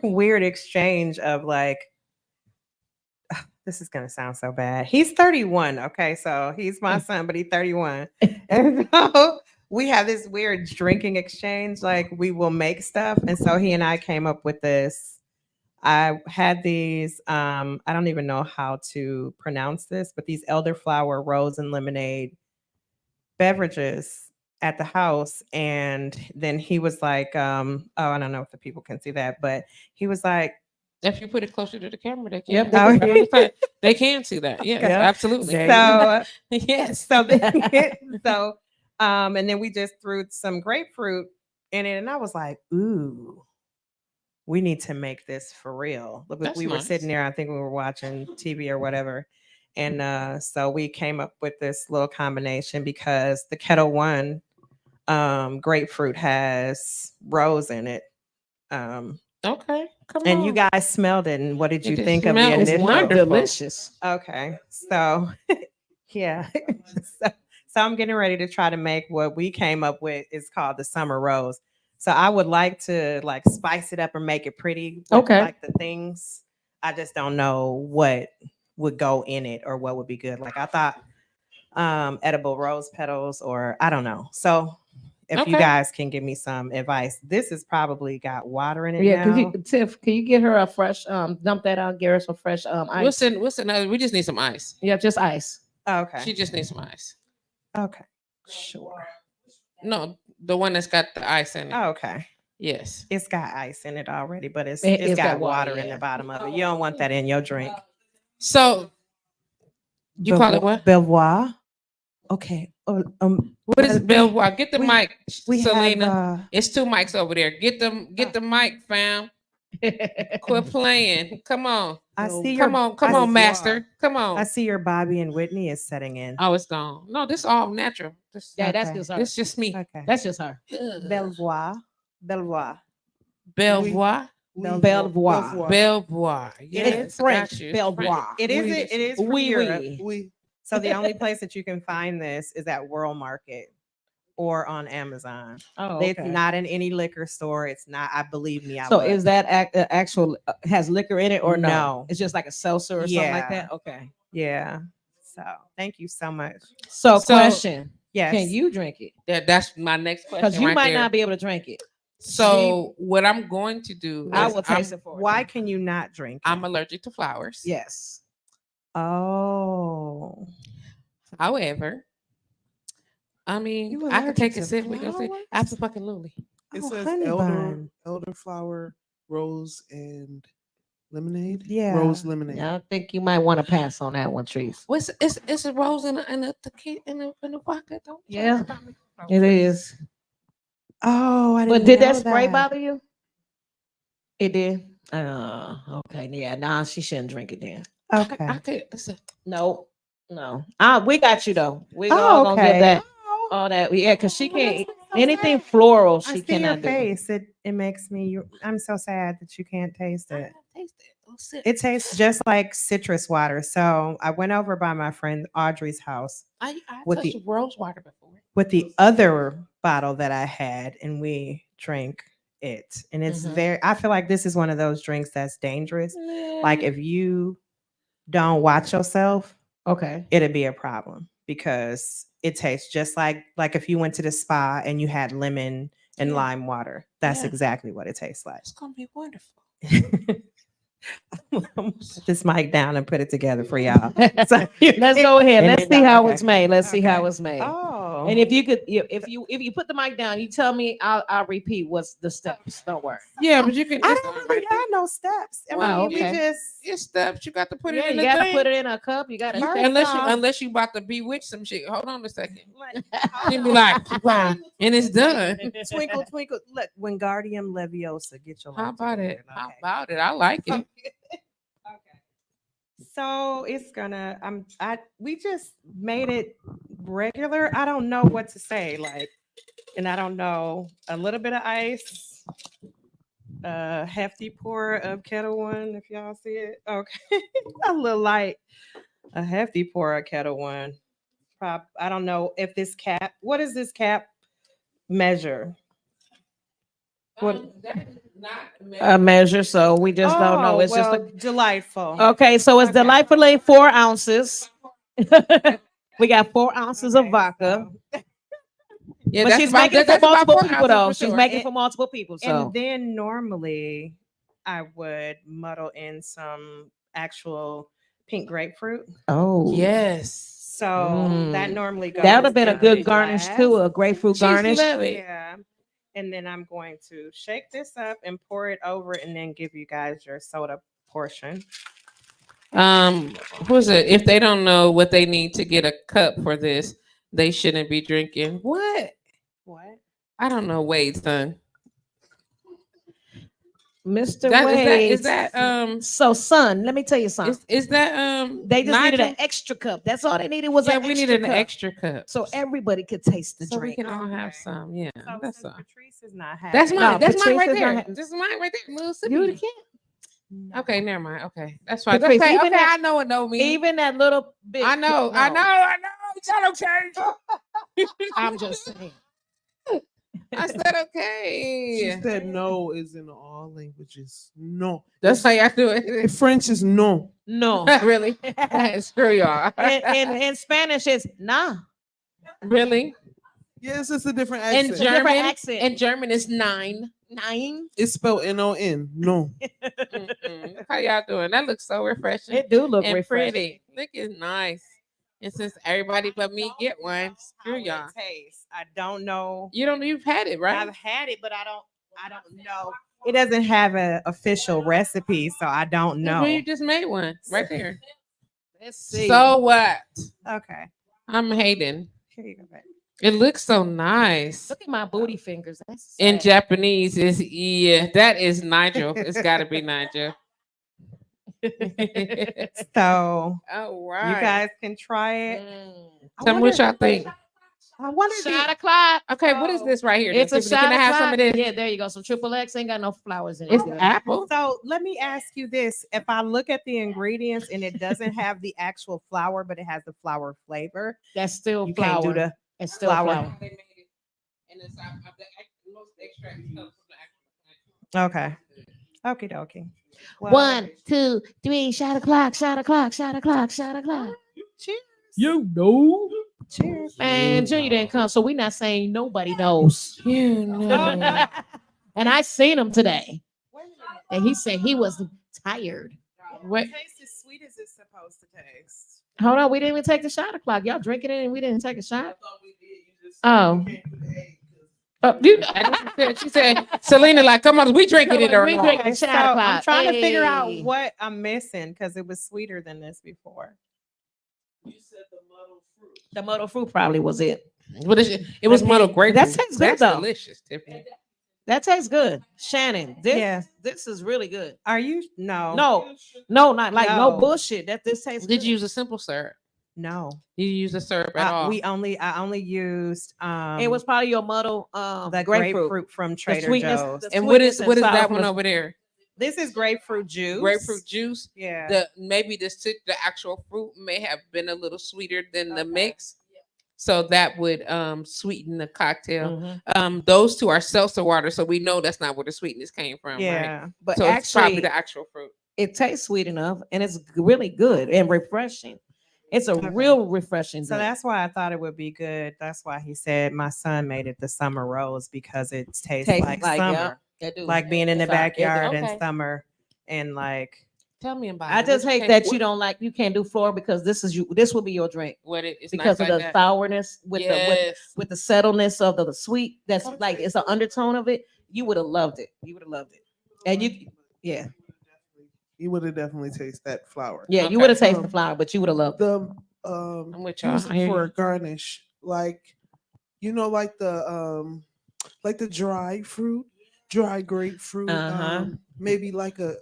weird exchange of like, this is gonna sound so bad. He's 31. Okay, so he's my son, but he's 31. And so we have this weird drinking exchange. Like we will make stuff. And so he and I came up with this. I had these, I don't even know how to pronounce this, but these elderflower rose and lemonade beverages at the house. And then he was like, oh, I don't know if the people can see that, but he was like, If you put it closer to the camera, they can. Yep, They can see that. Yes, Okay. absolutely. so Yes. so and then we just threw some grapefruit in it, and I was like, ooh, we need to make this for real. That's We were nice. sitting there, I think we were watching TV or whatever, and so we came up with this little combination because the Kettle One grapefruit has rose in it. Okay. Come And on. you guys smelled it, and what did you It think of the smells initial? wonderful. Delicious. Okay, so yeah, so I'm getting ready to try to make what we came up with. Is called the summer rose. So I would like to like spice it up and make it pretty. With, Okay. like the things, I just don't know what would go in it or what would be good. Like I thought, edible rose petals, or I don't know. So if you Okay. guys can give me some advice, this has probably got water in it Yeah, now. Tiff, can you get her a fresh dump that out, Garrett, some fresh ice? We'll send we just need some ice. Yeah, just ice. Okay. She just needs some ice. Okay. Sure. No, the one that's got the ice in it. Okay. Yes. It's got ice in it already, but it's It's got got water, water in yeah. the bottom of it. You don't want that in your drink. So you call it what? Belvoir. Okay. What is Belvoir? Get the mic, We Selena. have It's two mics over there. Get the mic, fam. Quit playing. Come on. I see Come your on. Come on, master. Come I on. see your Bobby and Whitney is setting in. Oh, it's gone. No, this all natural. This, Yeah, that's Okay. just her. this just me. Okay. That's just her. Belvoir. Belvoir. Belvoir. Belvoir. Belvoir. Yes, It's French. got you. Belvoir. It is. It is from Oui, Europe. oui. We So the only place that you can find this is at World Market or on Amazon. Oh, It's okay. not in any liquor store. It's not. I believe me. I So would. is that actual has liquor in it or no? No. It's just like a seltzer or something like Yeah. that. Okay. Yeah. So thank you so much. So, So- question: Yes. can you drink it? That's my next question. Because you right might there. not be able to drink it. So what I'm going to do I is will taste it for you. Why can you not drink? It? I'm allergic to flowers. Yes. Oh. However, I mean, You I could take a allergic to sip. We gonna say flowers? absolutely. it Oh, says honey bun. elderflower, rose, and lemonade. Yeah. Rose lemonade. Yeah, I think you might want to pass on that one, Trees. What's it's a rose in a tequila in a vodka. Don't try to Yeah, stop me. It is. Oh, I didn't But did know that spray that. bother you? It did. Okay. Yeah. Nah, she shouldn't drink it then. Okay. I could listen. No. We got you though. We Oh, all gonna get okay. that. Oh, All that. Yeah, because she Oh, that's can't so anything sad. floral. I She see your cannot do. face. It makes me. I'm so sad that you can't taste it. Taste it. Go sip. It tastes just like citrus water. So I went over by my friend Audrey's house I with touched the- rose water before. with the other bottle that I had, and we drank it. And it's Mhm. I feel like this is one of those drinks that's dangerous. Like if you don't watch yourself, Okay. it'd be a problem because it tastes just like if you went to the spa and you had lemon and Yeah. lime water. That's Yeah. exactly what it tastes like. It's gonna be wonderful. I'm gonna put this mic down and put it together for y'all. So Let's go ahead. And Let's then see how okay. it's made. Let's see how Okay. it's made. Oh, And if you could, if you put the mic down, you tell me. I'll repeat what's the steps. Don't worry. Yeah, but you can. I it's don't not really right have no steps. I Wow, mean, okay. we just It's steps. You got to put it Yeah, in you the gotta thing. put it in a cup. You gotta. First unless you off- unless you about to bewitch some shit. Hold on a second. Hold She'd be on. like, wow, and it's done. Twinkle, twinkle. Look, Wingardium Leviosa. Get your How life about it? together, How okay? about it? I like it. Okay. So it's gonna we just made it regular. I don't know what to say, like, and I don't know, a little bit of ice, a hefty pour of Kettle One, if y'all see it. Okay. A little light, a hefty pour of Kettle One. I don't know if this cap, what is this cap measure? What? That is not A measure, so we just don't know. It's just delightful. okay. So it's Okay. delightfully 4 ounces. We got 4 ounces of Okay, vodka, Yeah, but that's she's about- making it for that's about multiple 4 people ounces though. for She's sure. making And- for multiple people. So And then normally I would muddle in some actual pink grapefruit. oh Yes. So that Mm. normally goes. that would have been a in good the garnish glass. too. A grapefruit She's garnish. love it. Yeah. And then I'm going to shake this up and pour it over and then give you guys your soda portion. Who's it? If they don't know what they need to get a cup for this, they shouldn't be drinking. What? What? I don't know, Wade's son. Mr. That, Wade. is that So, son, let me tell you something. is that They just needed Nigel? an extra cup. That's all they needed was Yeah, an we extra needed cup. an extra cup. So everybody could taste the So we drink. can all have Okay. some. Yeah, So that's since all. Patrice is not having That's No, mine. That's mine Patrice right is not there. having- This is mine right there. Little sippy. You can't. No. Okay, never mind. Okay, that's fine. Patrice, okay, even okay, that- I know it. Know me. Even that little bit. I know. I know. Y'all okay? I'm just saying. I said okay. She said no is in all languages. No. That's how y'all do In it. French is no. No. Really? Screw y'all. in Spanish, it's nah. Really? Yes, it's a different In accent. It's a different German, accent. in German is 9. 9. It's spelled N-O-N. No. Mm-mm. How y'all doing? That looks so refreshing It do look and refreshing. pretty. Look, it's nice. And since everybody but me get one, screw How y'all. it tastes. I don't know. You've had it, right? I've had it, but I don't know. It doesn't have an official recipe, so I don't Well, know. you just made one right there. Let's see. So what? Okay. I'm hating. Here you go, babe. It looks so nice. Look at my booty fingers. That's In sad. Japanese is that is Nigel. It's got to be Nigel. So All right. you guys can try it. Mm. I Tell me what wonder- y'all think. I wonder if Shot o'clock. Okay, what is this right here? It's a Tiffany? Can shot I have o'clock. some of this? Yeah, there you go. Some triple X ain't got no flowers in it. It's girl. apple. so. Let me ask you this: if I look at the ingredients and it doesn't have the actual flour, but it has the flour flavor, That's still you flour. can't do the It's still flour. flour. Okay. Okie dokie. Well, 1, 2, 3. Shot o'clock. Shot o'clock. Shot o'clock. Shot o'clock. Cheers. You know. Cheers. Man, Junior didn't come, so we're not saying nobody knows. You know. And I seen him today, and he said he was tired. What? Taste as sweet as it's supposed to taste. Hold on, we didn't even take the shot o'clock. Y'all drinking it, and we didn't take a shot. Oh. She said, Selena, like, come on, we drinking it or We not? drinking Okay, shot so I'm o'clock. trying to figure out Hey. what I'm missing because it was sweeter than this before. The muddled fruit probably was it. What is it? It was muddled grapefruit. That tastes good, That's though. delicious, Tiffany. That tastes good. Shannon, this Yeah. this is really good. Are you? No. No, not like no No. bullshit. That this tastes Did good. you use a simple syrup? No. Did you use a syrup at all? I only used It was probably your muddled the grapefruit. grapefruit from Trader sweetness- Joe's. the And what is sweetness and that sour one from the- over there? This is grapefruit juice. Grapefruit juice. Yeah. Maybe the actual fruit may have been a little sweeter than the mix. So that would sweeten the cocktail. Mhm. Those two are seltzer water, so we know that's not where the sweetness came from, right? Yeah. But So it's probably actually, the actual fruit. it tastes sweet enough, and it's really good and refreshing. It's a Okay. real refreshing. So drink. that's why I thought it would be good. That's why he said my son made it the summer rose because it tastes like summer. yeah, do. Like being in the Sorry. backyard Okay. in summer and like Tell me about it. I just What hate you that think- you don't like. You can't do floor because this will be your drink What it's because nice of like the that. sourness with Yes. the subtleness of the sweet. That's like it's an undertone of it. You would have loved it. You would have loved it, and yeah, You would have definitely tasted that flour. you Okay. would have tasted the flour, but you would have loved it. The I'm with y'all. use I it hear for you. a garnish, like like the dry fruit, dry grapefruit, Uh-huh. maybe like a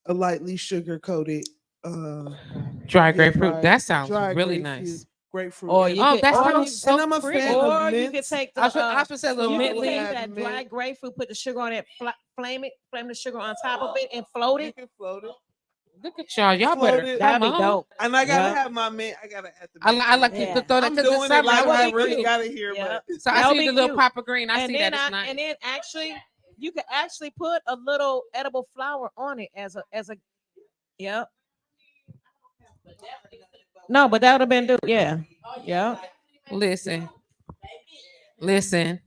lightly sugar coated Dry yeah, grapefruit. dry- That sounds dry really grapefruit- nice. grapefruit. Or and- you Oh, could, that or, sounds so and I'm a pretty. fan of or you mint. could take the I was supposed to say a little you mint. could would take have that dry mint. grapefruit, put the sugar on it, flame the sugar on top of it, and float You it. can float it. Look at y'all. Y'all Float better it. That'd come be on. dope. And I gotta Yeah. have my mint. I gotta add the I, mint. I like Yeah. to throw that I'm because doing it's it summer. like would I be really cute. got it here, Yeah. but So I That'll see be the little cute. papa green. I And see then that. It's nice. and then actually, you could actually put a little edible flour on it as a yep. No, but that would have been do yeah. Yeah. Listen. Listen,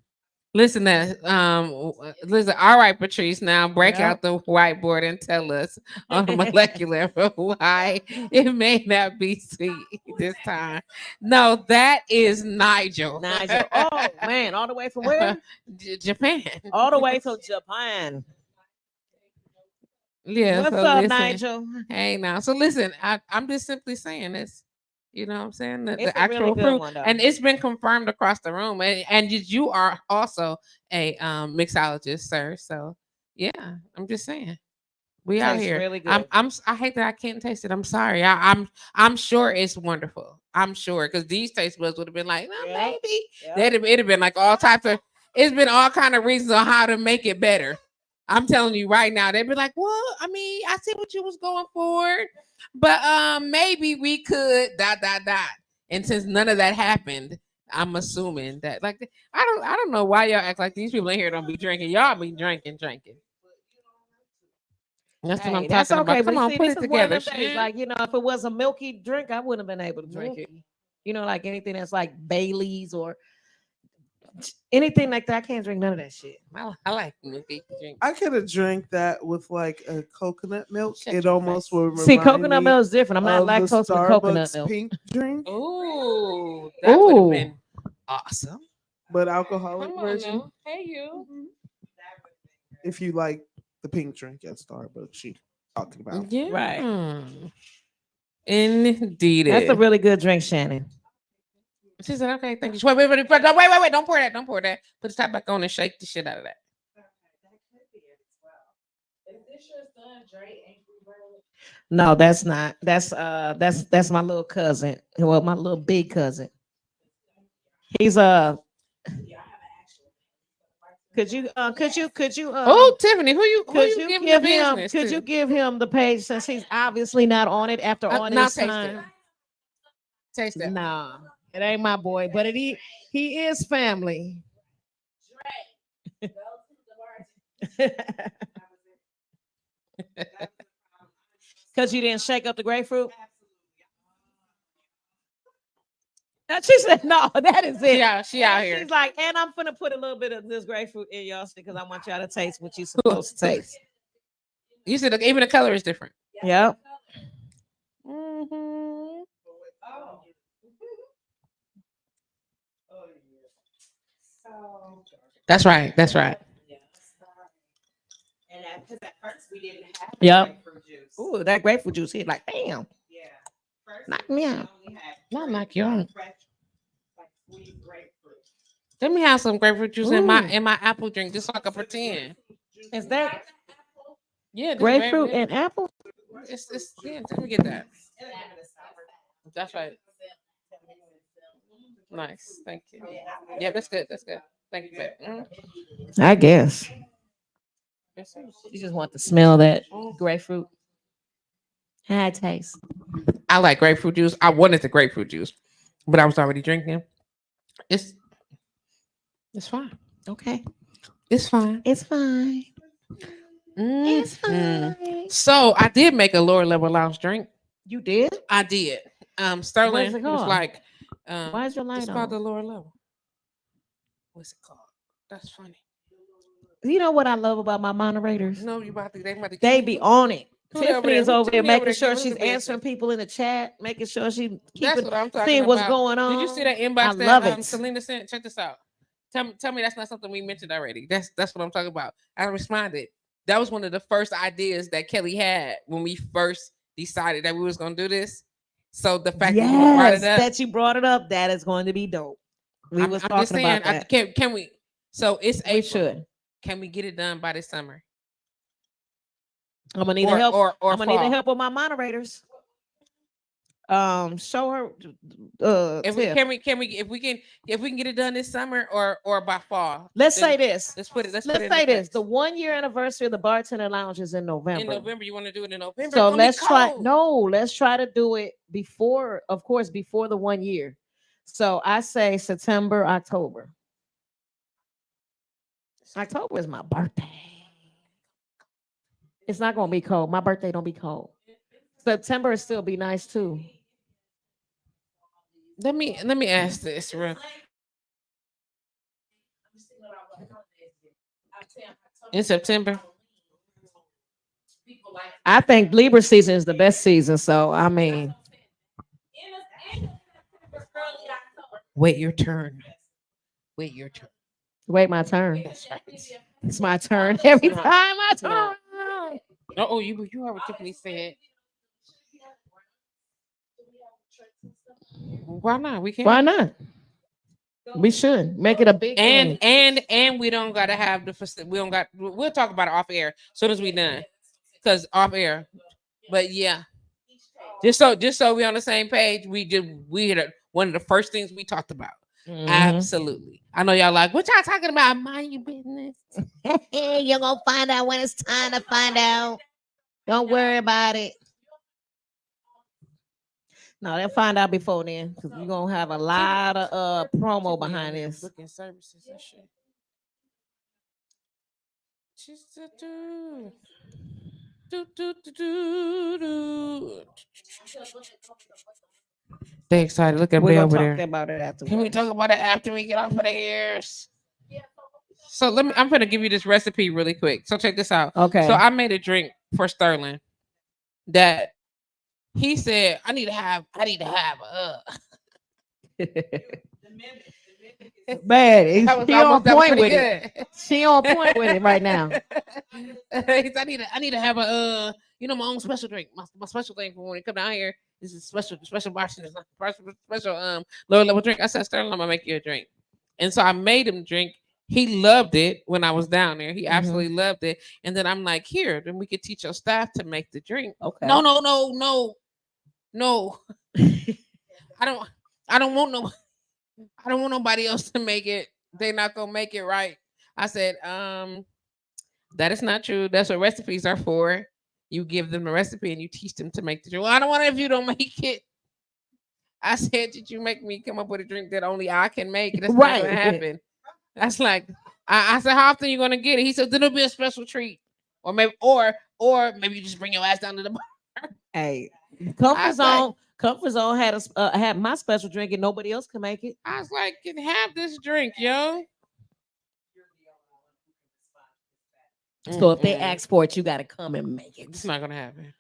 listen. All right, Patrice. Now break Yeah. out the whiteboard and tell us on a molecular level why it may not be sweet this time. No, that is Nigel. Nigel. Oh man, all the way from where? Japan. All the way from Japan. Yeah. What's so up, listen. Nigel? Hey, now. So listen, I'm just simply saying this. You know what I'm saying? The It's a really actual good fruit. one, though. And it's been confirmed across the room. And you are also a mixologist, sir. So yeah, I'm just saying. We out Tastes here. really good. I hate that I can't taste it. I'm sorry. I'm sure it's wonderful. I'm sure because these taste buds would have been like, well, Yeah. maybe. Yeah. It'd have been like all types of it's been all kind of reasons on how to make it better. I'm telling you right now, they'd be like, well, I mean, I see what you was going for, but maybe we could ... And since none of that happened, I'm assuming that like I don't know why y'all act like these people in here don't be drinking. Y'all be drinking. That's what I'm That's talking okay. about. Come But on, see, put this it is one of together. them things, Shan. like, if it was a milky drink, I wouldn't have been able to drink it. You know, like anything that's like Bailey's or anything like that. I can't drink none of that shit. I like milky drink. I could have drank that with like a coconut milk. Shut It your almost would See, remind coconut me milk is different. I'm not of the lactose with coconut Starbucks milk. pink drink, Ooh, that would have been awesome. but alcoholic Come on version. now. Hey you. If you like the pink drink at Starbucks, she talking about. Yeah. Right. Indeed. That's a really good drink, Shannon. She said, okay, thank you. Wait, don't pour that. Don't pour that. Put the top back on and shake the shit out of that. No, that's not. That's my little cousin. Well, my little big cousin. He's Could you Oh, Tiffany, who you could you giving give the him business could to? you give him the page since he's obviously not on it after all Now this taste it. time? Taste it. Nah, it ain't my boy, but he is family. Because you didn't shake up the grapefruit. She said, "No, that is it." She out here. She's like, and I'm gonna put a little bit of this grapefruit in y'all because I want y'all to taste what you're supposed to taste. You said even the color is different. Yep. Mm-hmm. That's right. That's right. And because at first we didn't have Yep. grapefruit juice. Ooh, that grapefruit juice here, like, damn. Yeah. First Knock me out. we only had Not knock you out. fresh, like sweet grapefruit. Let me have some grapefruit juice in my Ooh. apple drink, just so I can pretend. Is that Yeah, this grapefruit very- and apple? It's yeah. Let me get that. That's right. Nice. Thank you. Yeah, that's good. That's good. Thank you, babe. I guess. Yes, sir. You just want to smell that grapefruit. How it tastes. I like grapefruit juice. I wanted the grapefruit juice, but I was already drinking. It's fine. Okay. It's fine. It's fine. It's Mhm. fine. So I did make a lower level lounge drink. You did? I did. Sterling What's it was called? like, Why is your light it's called the on? lower level. What's it called? That's funny. You know what I love about my moderators? No, you about to They be on it. Who they over Tiffany there? is Who over there Tiffany over making there sure giving she's the business? answering people in the chat, making sure she That's keeping what I'm talking seeing about. what's going on. Did you see that I inbox love that it. Selena sent? Check this out. Tell me that's not something we mentioned already. That's what I'm talking about. I responded. That was one of the first ideas that Kelly had when we first decided that we was gonna do this. So the fact that you brought Yes, it up, that you brought it up, that is going to be dope. We was I'm talking just saying, about that. can we? So it's We April. should. Can we get it done by this summer? I'm gonna need Or- help. or I'm gonna need the fall. help with my moderators. Show her. If we Tiff. if we can get it done this summer or by fall. Let's then say this. Let's put it. Let's Let's put it say in the this. The 1 year anniversary of the Bartender Lounge is in November. In November, you want to do it in November? So It's gonna be let's try. cold. No, let's try to do it before, of course, before the 1 year. So I say September, October. October is my birthday. It's not gonna be cold. My birthday don't be cold. September is still be nice too. Let me ask this real. In September. I think Libra season is the best season. So I mean, Wait your turn. Wait your turn. wait my turn. That's right. It's my turn every not. time. My It's not. turn. Oh, you heard what Tiffany said. Why not? We can. Why not? We should make it a big thing. And we don't gotta have the facility. We don't got. We'll talk about it off air as soon as we done. Cause off air. But yeah. Just so we on the same page, we had one of the first things we talked about. Mhm. Absolutely. I know y'all like, what y'all talking about? Mind your business. You're gonna find out when it's time to find out. Don't worry about it. No, they'll find out before then because we're gonna have a lot of promo behind this. Booking services and shit. Just do. They excited. Look at We're me gonna over talk there. about it after. Can we talk about it after we get off of the airs? So I'm gonna give you this recipe really quick. So check this out. Okay. So I made a drink for Sterling that he said I need to have Man, That was she on almost- that was point with pretty it. good. She on point with it right now. He said, I need to have a my own special drink. My special thing for when you come down here. This is special Boston. It's not special lower level drink. I said, Sterling, I'm gonna make you a drink. And so I made him drink. He loved it when I was down there. He absolutely loved it. And then I'm like, here, then we could teach your staff to make the drink. Okay. No. I don't want no I don't want nobody else to make it. They're not gonna make it right. I said, that is not true. That's what recipes are for. You give them the recipe and you teach them to make the drink. Well, I don't want it if you don't make it. I said, did you make me come up with a drink that only I can make? That's not gonna Right. happen. That's like I said, how often you gonna get it? He said, then it'll be a special treat. Or maybe you just bring your ass down to the bar. Hey, I comfort was like, zone. Comfort zone had my special drink and nobody else can make it. I was like, can have this drink, yo. So if they Mm-mm. ask for it, you got to come and make It's it. not gonna happen.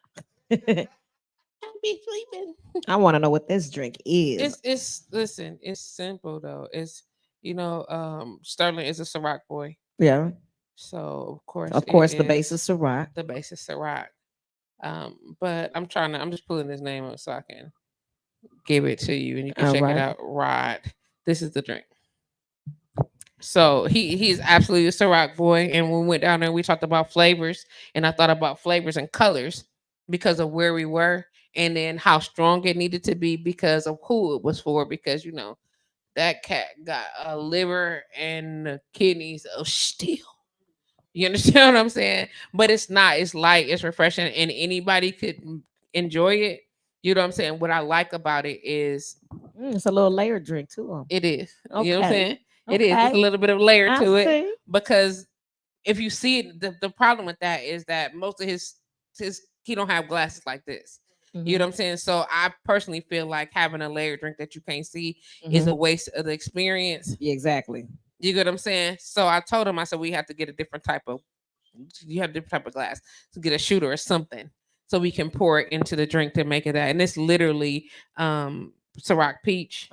I'll be sleeping. I want to know what this drink is. It's listen, it's simple though. It's Sterling is a Ciroc boy. Yeah, So of course, the base is Ciroc. the base is Ciroc. But I'm just pulling his name up so I can give it to you and you can All check right. it out. Rod. This is the drink. So he's absolutely a Ciroc boy. And when we went down there, we talked about flavors, and I thought about flavors and colors because of where we were, and then how strong it needed to be because of who it was for. Because that cat got a liver and the kidneys of steel. You understand what I'm saying? But it's not. It's light. It's refreshing, and anybody could enjoy it. You know what I'm saying? What I like about it is It's a little layered drink too. it is. You know what I'm Okay. saying? It is. It's a Okay. little bit of layer I to it see. because if you see it, the problem with that is that most of his he don't have glasses like this. You know what I'm saying? So I personally feel like having a layered drink that you can't see is a waste of the experience. Yeah, exactly. You get what I'm saying? So I told him, I said, we have to get a different type of glass to get a shooter or something so we can pour it into the drink to make it that. And it's literally Ciroc peach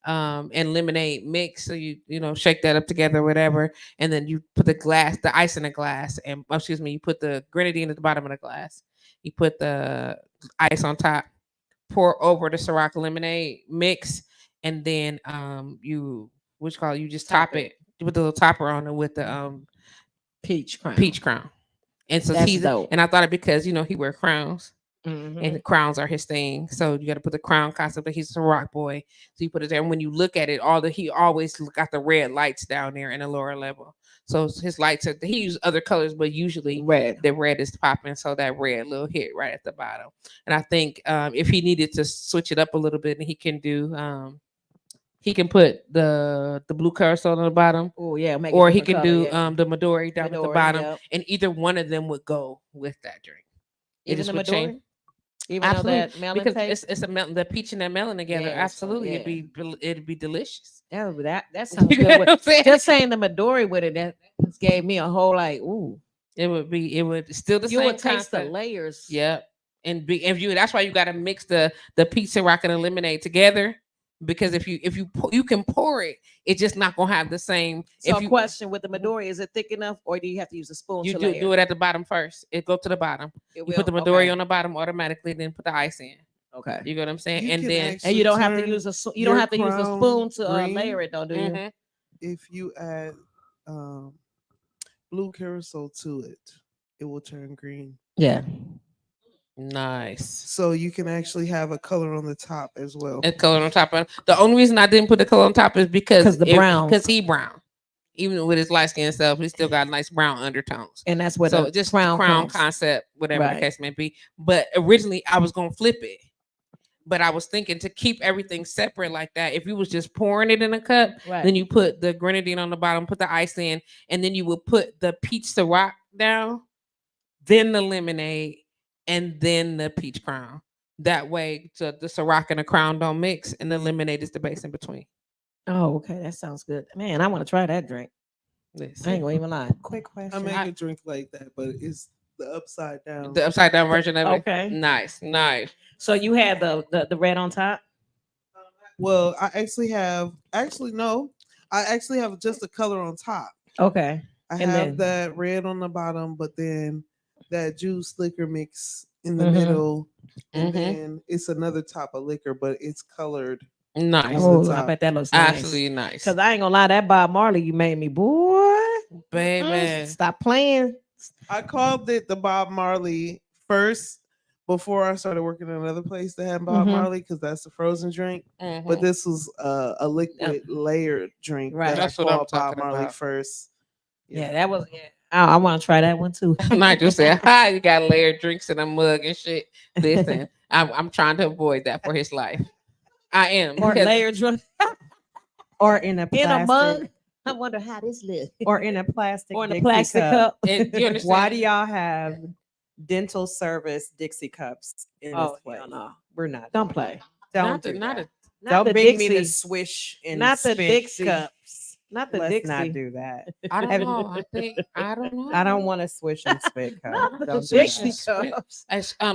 and lemonade mix. So you shake that up together or whatever, and then you put the ice in a glass, and you put the grenadine at the bottom of the glass. You put the ice on top, pour over the Ciroc lemonade mix, and then you just top it with the little topper on it with the Peach crown. And so That's dope. and I thought it because he wear crowns. Mhm. And the crowns are his thing, so you got to put the crown concept. But he's a rock boy, so you put it there. And when you look at it, he always got the red lights down there in the lower level. So his lights he uses other colors, but usually Red. the red is popping. So that red little hit right at the bottom. And I think if he needed to switch it up a little bit, and he can do he can put the blue carousel on the bottom. Oh yeah, make or he can do the Midori down at the Midori, bottom, yep. and either one of them would go with that drink. It Even just the would Midori? change. Even though that melon because taste? it's a melon, the peach and that melon together. Yeah, Absolutely, yeah. it'd be delicious. That sounds You know good. what I'm saying? Just saying the Midori with it, that just gave me a whole ooh. It would still the You same would taste the concept. layers. Yep, and that's why you got to mix the peach Ciroc and the lemonade together. Because if you can pour it, it's just not gonna have the same. So question with the Midori, is it thick enough, or do you have to use a spoon? You to do it at the bottom first. It go to the bottom. You put the Midori on the bottom automatically, then put the ice in. Okay. You get what I'm saying? You and can then And you don't have to turn use a spoon your to crown layer it, though, do you? Mhm. if you add blue carousel to it, it will turn green. Yeah. Nice. So you can actually have a color on the top as well. And color on top of the only reason I didn't put the color on top is because brown. Because he brown. Even with his light skin self, he still got nice brown undertones. And that's what so the just crown concept, whatever Right. the case may be. But originally I was gonna flip it. But I was thinking to keep everything separate like that. If you was just pouring it in a cup, Right. then you put the grenadine on the bottom, put the ice in, and then you would put the peach Ciroc down, then the lemonade, and then the peach crown. That way, so the Ciroc and the crown don't mix, and the lemonade is the base in between. Oh, okay. That sounds good. Man, I want to try that drink. I ain't gonna even lie. Quick I question. make a drink like that, but it's the upside down. The upside down version of it. Okay. Nice. So you had the red on top? Well, I actually have no. I actually have just a color on top. Okay. I And have then- that red on the bottom, but then that juice liquor mix in the Mhm. middle, and Mhm. then it's another type of liquor, but it's colored. Nice. Oh, the I top. bet that looks nice. Absolutely nice. Cause I ain't gonna lie, that Bob Marley you made me, boy. Baby. Stop playing. I called it the Bob Marley first, before I started working in another place that had Bob Mhm. Marley because that's a frozen drink. Mhm. But this was a liquid layered drink Right. that That's I what I'm called Bob talking Marley about. first. Yeah, that was. Yeah. I want to try that one too. Nigel said, "Hi, you got layered drinks in a mug and shit." Listen, I'm trying to avoid that for his life. I am Or because layer drunk Or in a in a plastic, mug. I wonder how this look. or in a plastic, Or in a Dixie plastic cup. do you understand? Why do y'all have dental service Dixie cups in Oh, this place? hell no. We're not. Don't doing play. that. Don't Not do the, not that. a, Not Don't the bring me the Dixie. swish and Not the spent Dixie. cups. Not the Let's Dixie. not do that. I don't Have- know. I don't know. I don't want to swish and spit cup. Not the Don't do Dixie that. cups.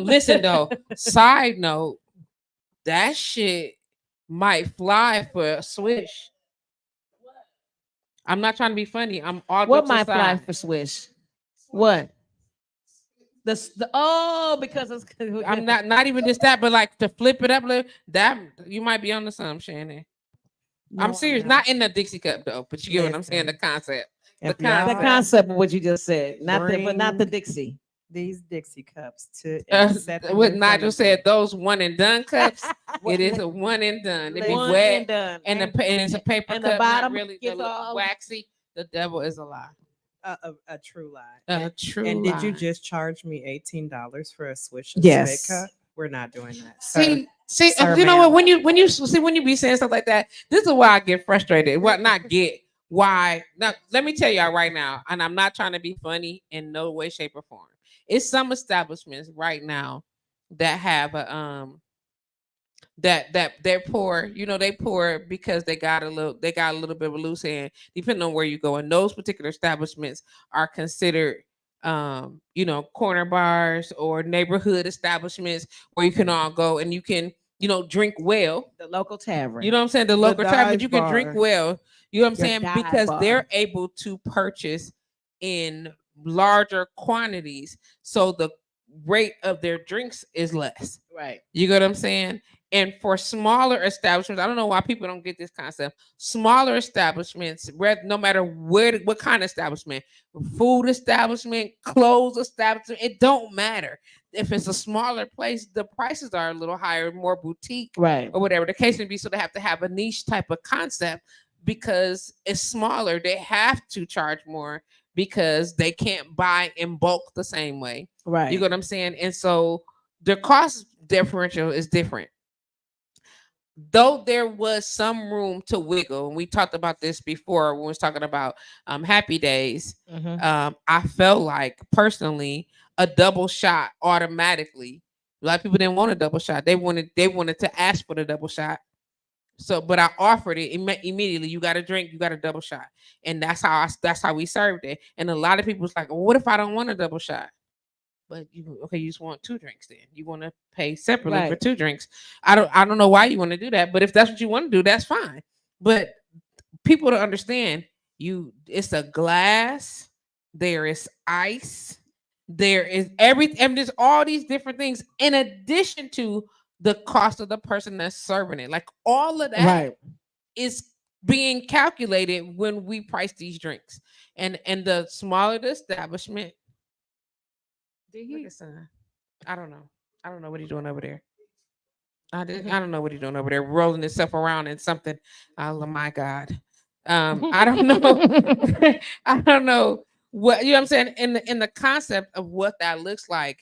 Listen though. Side note, that shit might fly for a swish. I'm not trying to be funny. I'm all What jokes might fly aside. for Swish? What? The because it's I'm not even just that, but like to flip it up, that you might be on to something, Shannon. I'm serious, not in the Dixie cup though, but you get what I'm saying. The Listen. concept, the If y'all the concept. concept of what you just said. But not the Bring- Dixie. These Dixie cups to and set them What in front Nigel of said, me. those one and done cups. It is a one and done. It be One wet and done. and it's a paper and the cup, bottom not really gets all- waxy. The devil is a lie. A true lie. A true And did you lie. just charge me $18 for a swish and Yes. spit cup? We're not doing that. Sir. See, Sir, you know what? ma'am. When you be saying stuff like that, this is why I get frustrated. What not get why? Now, let me tell y'all right now, and I'm not trying to be funny in no way, shape, or form. It's some establishments right now that have a that they're poor. You know, they poor because they got a little bit of a loose hand, depending on where you go. And those particular establishments are considered corner bars or neighborhood establishments where you can all go and you can, drink well. The local tavern. You know what I'm saying? The local tavern, dive you can drink bar. well. You know what I'm Your saying? dive Because bar. they're able to purchase in larger quantities. So the rate of their drinks is less. Right. You get what I'm saying? And for smaller establishments, I don't know why people don't get this concept. Smaller establishments, no matter what kind of establishment, food establishment, clothes establishment, it don't matter. If it's a smaller place, the prices are a little higher, more boutique, Right. or whatever the case may be. So they have to have a niche type of concept because it's smaller. They have to charge more because they can't buy in bulk the same way. Right. You get what I'm saying? And so the cost differential is different. Though there was some room to wiggle, and we talked about this before when we was talking about Happy Days. I felt like personally a double shot automatically. A lot of people didn't want a double shot. They wanted to ask for the double shot. So, but I offered it immediately. You got a drink, you got a double shot, and that's how we served it. And a lot of people was like, well, "What if I don't want a double shot?" But you just want 2 drinks then. You want to pay separately for Right. 2 drinks. I don't know why you want to do that, but if that's what you want to do, that's fine. But people don't understand it's a glass, there is ice, there is and there's all these different things in addition to the cost of the person that's serving it. Like all of that Right. is being calculated when we price these drinks. And the smaller the establishment, look at son. I don't know what he's doing over there. I don't know what he's doing over there, rolling himself around in something. Oh my God. I don't know. I don't know what you know what I'm saying in the concept of what that looks like,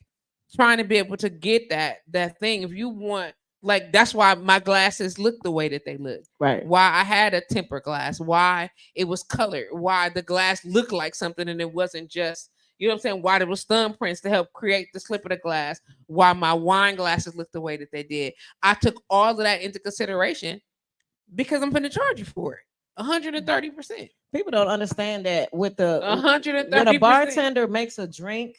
trying to be able to get that thing. If you want, like, that's why my glasses look the way that they look. Right. Why I had a tempered glass, why it was colored, why the glass looked like something and it wasn't just, you know what I'm saying? Why there was thumbprints to help create the slip of the glass, why my wine glasses looked the way that they did. I took all of that into consideration because I'm going to charge you for it. 130%. People don't understand that with the 130%. when a bartender makes a drink,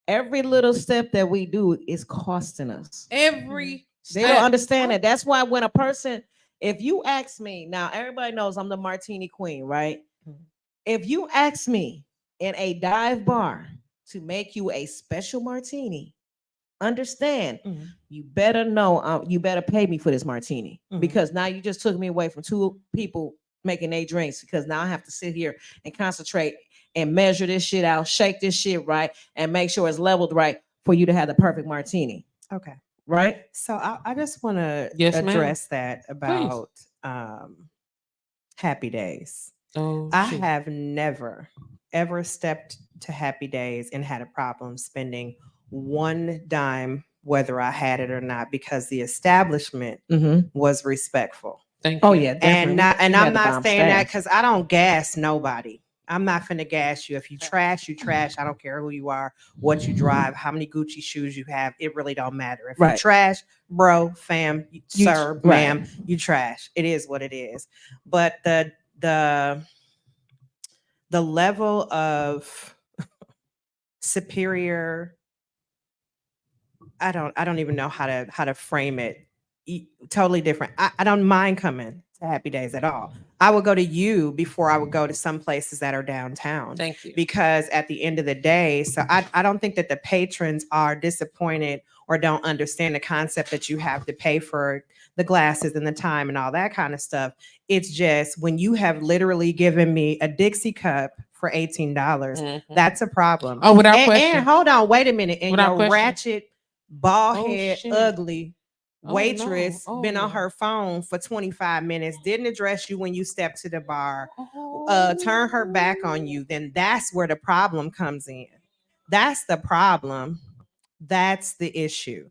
every little step that we do is costing us. Every They don't understand that. That's why when a person, if you ask me, now everybody knows I'm the martini queen, right? If you ask me in a dive bar to make you a special martini, understand, you better know, you better pay me for this martini because now you just took me away from 2 people making their drinks because now I have to sit here and concentrate and measure this shit out, shake this shit right, and make sure it's leveled right for you to have the perfect martini, Okay. right? So I just want to Yes, ma'am. address that about Happy Days. Oh, I shoot. have never ever stepped to Happy Days and had a problem spending one dime, whether I had it or not, because the establishment Mm-hmm. was respectful. Thank Oh you. yeah, definitely. And We I'm had the not bomb saying that staff. because I don't gas nobody. I'm not finna gas you. If you trash, you trash. I don't care who you are, what you drive, how many Gucci shoes you have. It really don't matter. If you Right. trash, bro, fam, sir, right. ma'am, you trash. It is what it is. But the level of superior, I don't even know how to frame it. Totally different. I don't mind coming to Happy Days at all. I would go to you before I would go to some places that are downtown. Thank you. Because at the end of the day, so I don't think that the patrons are disappointed or don't understand the concept that you have to pay for the glasses and the time and all that kind of stuff. It's just when you have literally given me a Dixie cup for $18, Mhm. that's a problem. Oh, without And question. hold on, wait a minute. And Without your question. ratchet, bald Oh, head, shit. ugly Oh, waitress no. Oh, been on yeah. her phone for 25 minutes, didn't address you when you stepped to the bar, turn her back on you, then that's where the problem comes in. That's the problem. That's the issue.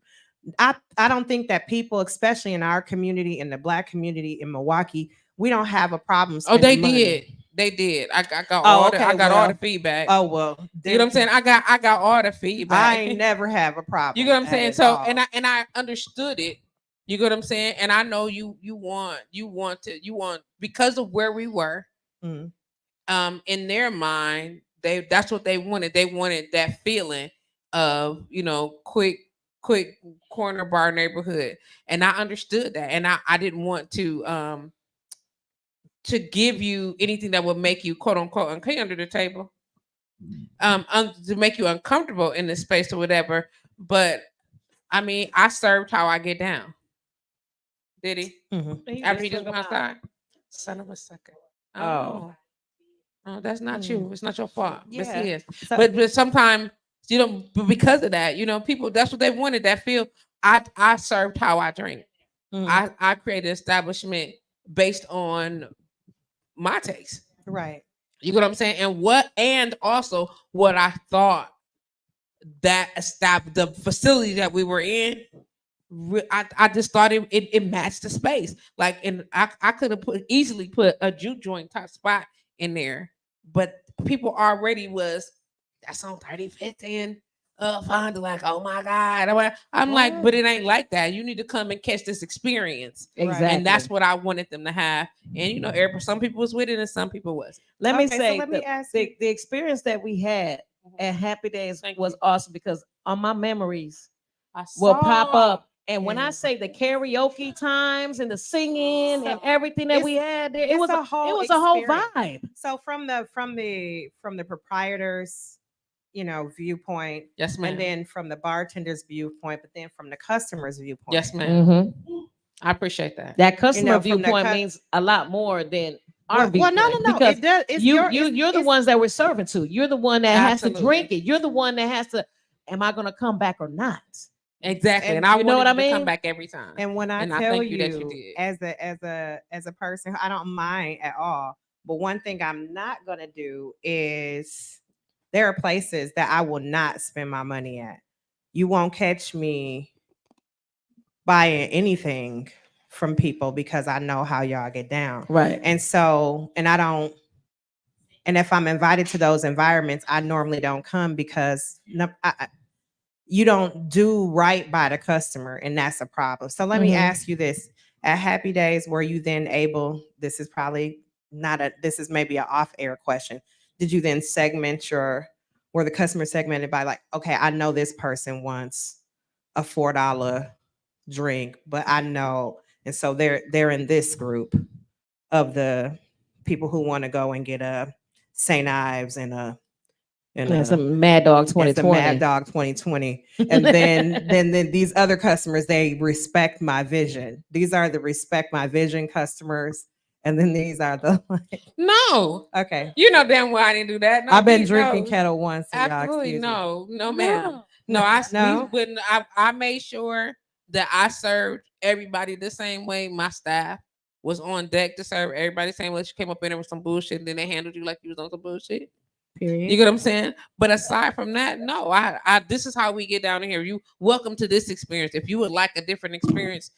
I don't think that people, especially in our community, in the Black community in Milwaukee, we don't have a problem Oh, they spending money. did. They did. I got Oh, all okay, the, I got all well, the feedback. Oh well, you know what I'm saying? I got all the feedback. I ain't never have a problem. You get what I'm saying? at So all. and I understood it. You get what I'm saying? And I know you want because of where we were. Mhm. In their mind, that's what they wanted. They wanted that feeling of, quick corner bar neighborhood. And I understood that. And I didn't want to give you anything that would make you quote unquote okay under the table. To make you uncomfortable in this space or whatever. But I mean, I served how I get down. Did he? Mhm. After he just went outside? Son of a sucker. Oh, that's not you. It's not your fault. It's Yeah. his. So- But sometimes, but because of that, people, that's what they wanted, that feel. I served how I drink. Mhm. I created an establishment based on my taste. Right. You get what I'm saying? And also what I thought that the facility that we were in, I just thought it matched the space. Like, and I could have easily put a juke joint top spot in there, but people already was, that's on 35th and Fonda, like, oh my God. I'm like, but it ain't like that. You need to come and catch this experience. Exactly. And that's what I wanted them to have. And some people was with it and some people wasn't. Let me Okay, so say, let me ask you- the experience that we had at Happy Days Thank was you. awesome because on my memories I will pop saw- up. And when I Yeah. say the karaoke times and the singing and everything that we had there, it was a whole experience. vibe. So from the proprietors, viewpoint, Yes, ma'am. and then from the bartender's viewpoint, but then from the customer's viewpoint. Yes, ma'am. Mm-hmm. I appreciate that. That customer from the viewpoint means a lot more than our Well, viewpoint. no. Because It does. It's you're the it's- ones that we're serving to. You're the one that has to Absolutely. drink it. You're the one that has to. Am I going to come back or not? Exactly. And And I you know wanted what I you to come mean? back every time. And when I And I tell thank you, you that you did. as a person, I don't mind at all. But one thing I'm not gonna do is there are places that I will not spend my money at. You won't catch me buying anything from people because I know how y'all get down. Right. And so, and I don't, and if I'm invited to those environments, I normally don't come because you don't do right by the customer, and that's a problem. So let me ask you this. At Happy Days, were you then able, this is maybe an off-air question. Did you then were the customer segmented by like, okay, I know this person wants a $4 drink, but I know, and so they're in this group of the people who want to go and get a St. Ives and some Mad Dog some 2020. Mad Dog 2020. And then these other customers, they respect my vision. These are the respect my vision customers. And then these are the No. okay. You know damn well I didn't do that. No, I've been please, drinking no. Kettle One. So Absolutely y'all excuse me. no, ma'am. No, No? we wouldn't. I made sure that I served everybody the same way. My staff was on deck to serve everybody the same way. She came up in there with some bullshit, and then they handled you like you was on some bullshit. Period. You get what I'm saying? But aside from that, no, I this is how we get down here. You welcome to this experience. If you would like a different experience,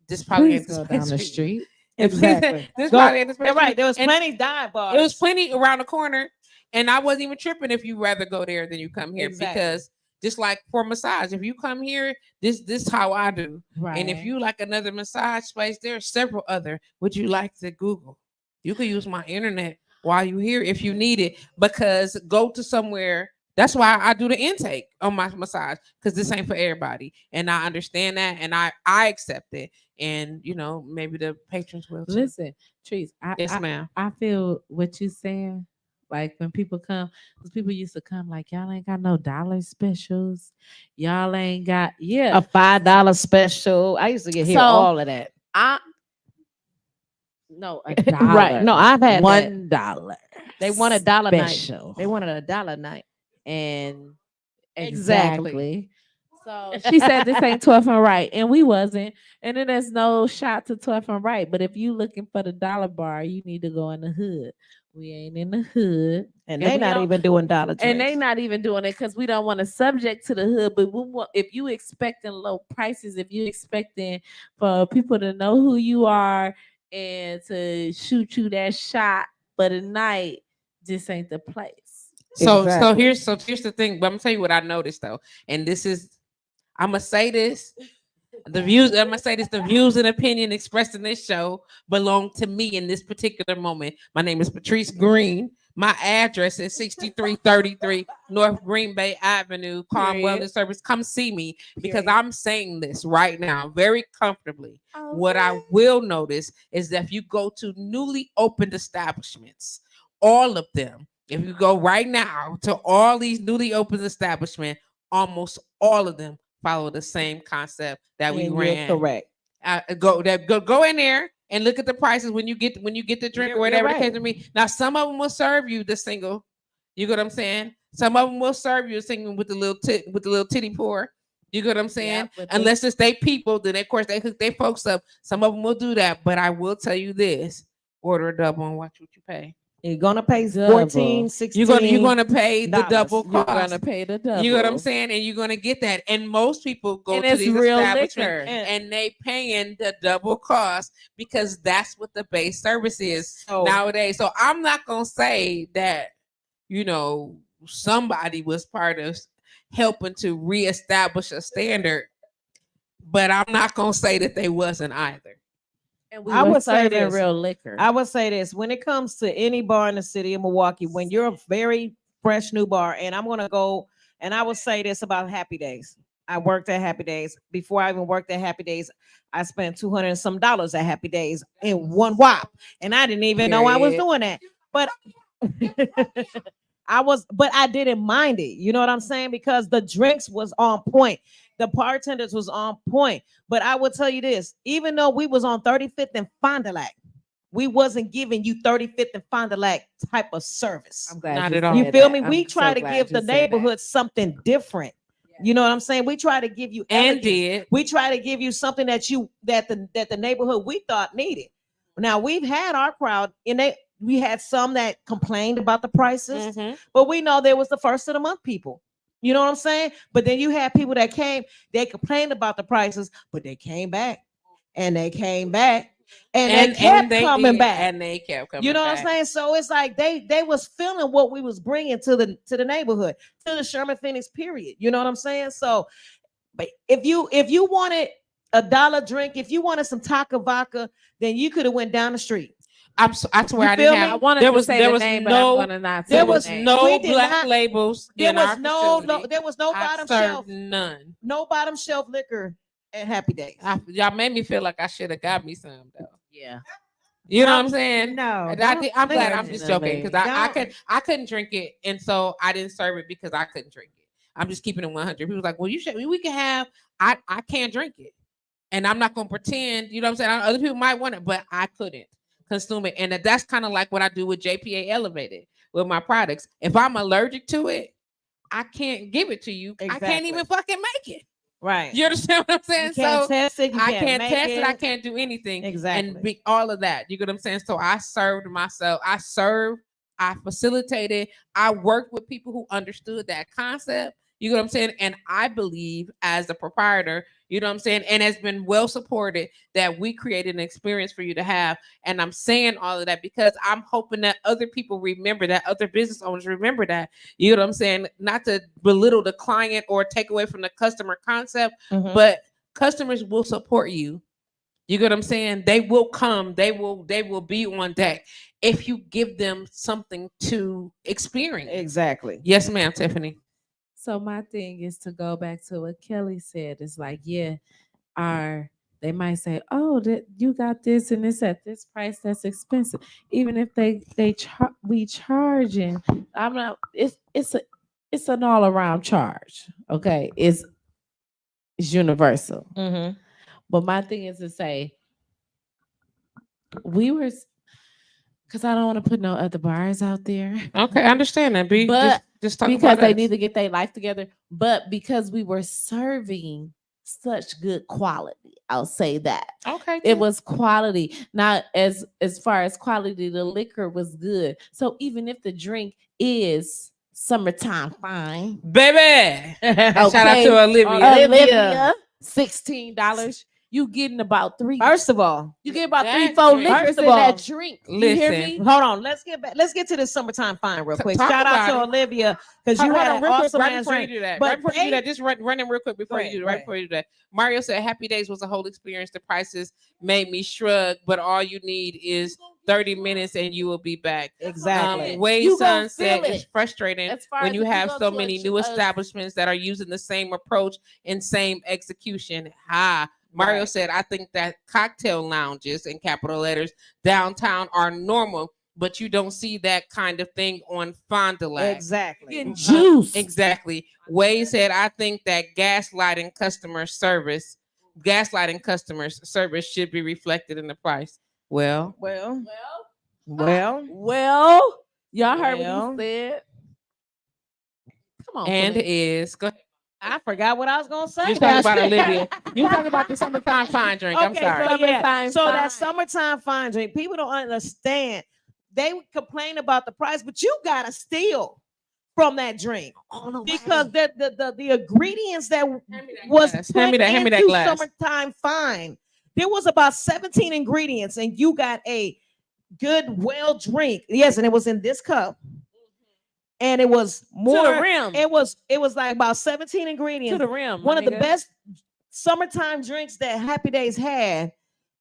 this probably Please ain't the go space down the for you. street. Exactly. This Go- probably ain't the space You're for you. right. There was And plenty dive bars. it was plenty around the corner, and I wasn't even tripping if you rather go there than you come here Exactly. because just like for massage, if you come here, this how I do. Right. And if you like another massage space, there are several other. Would you like to Google? You can use my internet while you're here if you need it, because go to somewhere. That's why I do the intake on my massage, because this ain't for everybody. And I understand that, and I accept it. And maybe the patrons will too. Listen, Trees, Yes, ma'am. I feel what you're saying. Like when people come, because people used to come like, y'all ain't got no dollar specials. Y'all ain't got, a $5 special. I used to get here So, all of that. No, a dollar. Right. No, I've had that. $1. They want a dollar night. special. They wanted a dollar night. And Exactly. exactly. So she said this ain't 12 and right, and we wasn't. And then there's no shot to 12 and right. But if you looking for the dollar bar, you need to go in the hood. We ain't in the hood, And we they not don't- even doing dollar drinks. and they not even doing it because we don't want to subject to the hood. But we want, if you expecting low prices, if you expecting for people to know who you are and to shoot you that shot for the night, this ain't the place. So Exactly. here's the thing. But I'm gonna tell you what I noticed though, and this is I'm gonna say this. The views and opinion expressed in this show belong to me in this particular moment. My name is Patrice Green. My address is 6333 North Green Bay Avenue, Calm Period. Wellness Service. Come see me because Period. I'm saying this right now very comfortably. What I will notice is that if you go to newly opened establishments, all of them, if you go right now to all these newly opened establishments, almost all of them follow the same concept that we And you're ran. correct. Go in there and look at the prices when you get the drink or You're whatever the right. case may be. Now, some of them will serve you the single. You get what I'm saying? Some of them will serve you a single with the little titty pour. You get what I'm saying? but they- Unless it's they people, then of course they hook their folks up. Some of them will do that, but I will tell you this: order a double and watch what you pay. You're gonna pay Double. 14, 16. You're gonna pay the dollars. double You're cost. gonna pay the double. You know what I'm saying? And you're gonna get that. And most people go And to it's these real establishments liquor. and they paying the double cost because that's what the base service is So- nowadays. So I'm not gonna say that somebody was part of helping to reestablish a standard, but I'm not gonna say that they wasn't either. And we I were would say serving this. real liquor. I would say this: when it comes to any bar in the city of Milwaukee, when you're a very fresh new bar, and I'm gonna go, and I would say this about Happy Days. I worked at Happy Days. Before I even worked at Happy Days, I spent $200 and some at Happy Days in one whop, and I didn't even know I was Period. doing that. But but I didn't mind it. You know what I'm saying? Because the drinks was on point. The bartenders was on point. But I will tell you this, even though we was on 35th and Fond du Lac, we wasn't giving you 35th and Fond du Lac type of service. I'm glad Not you at all. You said feel that. me? I'm We try so to glad give you the said that. neighborhood something different. You know what I'm saying? We try to give you And elegance. did. We try to give you something that the neighborhood we thought needed. Now we've had our crowd, and we had some that complained about the prices, Mhm. but we know there was the first of the month people. You know what I'm saying? But then you had people that came, they complained about the prices, but they came back and they came back and they kept coming did, back. and they kept coming. You know what back. I'm saying? So it's like they was feeling what we was bringing to the neighborhood, to the Sherman Phoenix period. You know what I'm saying? So, but if you wanted a dollar drink, if you wanted some taco vodka, then you could have went down the street. I swear You I feel didn't me? have. I wanted there to was say there the was name, but no I'm gonna not say there the was name. no We did black not- labels. There in was our no facility. there was no I bottom served shelf, none. no bottom shelf liquor at Happy Days. Y'all made me feel like I should have got me some though. Yeah. You know what I'm saying? No, I'm don't- glad I'm just joking because Don't- I couldn't drink it, and so I didn't serve it because I couldn't drink it. I'm just keeping it 100. People was like, well, you should. We can have. I can't drink it, and I'm not gonna pretend. You know what I'm saying? Other people might want it, but I couldn't consume it, and that's kind of like what I do with JPA Elevated with my products. If I'm allergic to it, I can't give it to you. I can't Exactly. even fucking make it. Right. You understand what I'm saying? You can't test it. You I can't can't make test it. I it. can't do anything. Exactly. And all of that. You get what I'm saying? So I served myself. I facilitated. I worked with people who understood that concept. You know what I'm saying? And I believe as the proprietor, you know what I'm saying? And it's been well supported that we created an experience for you to have. And I'm saying all of that because I'm hoping that other people remember that, other business owners remember that. You know what I'm saying? Not to belittle the client or take away from the customer concept, but customers will support you. You get what I'm saying? They will come. They will be on deck if you give them something to experience. Exactly. Yes, ma'am, Tiffany. So my thing is to go back to what Kelly said. It's like, yeah, they might say, oh, that you got this and it's at this price that's expensive. Even if we charging, I'm not. It's an all around charge. Okay, it's universal. But my thing is to say, because I don't want to put no other bars out there. Okay, I understand that. But just talk because about they us. need to get their life together. But because we were serving such good quality, I'll say that. Okay. It was quality. Not as far as quality, the liquor was good. So even if the drink is summertime fine, Baby. Shout out okay, to Olivia. Olivia, $16. You getting about three. First of all, You get about That 3-4 drink. liquors First of in that all, drink. You hear listen. me? hold on. Let's get to this summertime fine real quick. Talk Shout out to about it. Olivia because you Hold had on, an real quick, awesome right ass before you drink. do that. But Right before you do they- that, just run it real quick before Go you do ahead, it. go Right ahead. before you do that. Mario said Happy Days was a whole experience. The prices made me shrug, but all you need is 30 minutes and you will be back. Exactly. Wade's You son gon' said feel it's it. frustrating As far when as you if you have go so to a many ch- new a- establishments that are using the same approach and same execution. Mario Right. said, I think that cocktail lounges in capital letters downtown are normal, but you don't see that kind of thing on Fond du Lac. Exactly. Getting juice. Exactly. Wade said, I think that gaslighting customer service should be reflected in the price. Well, Well, Y'all heard Well. what he said. Come on, and Philip. is go ahead. I forgot what I was gonna say. You was talking now. about Olivia. You was talking about the summertime fine drink. I'm Okay, sorry. so yeah, Summertime so that fine. summertime fine drink, people don't understand. They would complain about the price, but you gotta steal from that drink because the ingredients that was glass. put Hand me that into glass. summertime fine. There was about 17 ingredients, and you got a good well drink. Yes, and it was in this cup. And it was more to the rim. It was like about 17 To ingredients. the rim. One my of the nigga. best summertime drinks that Happy Days had,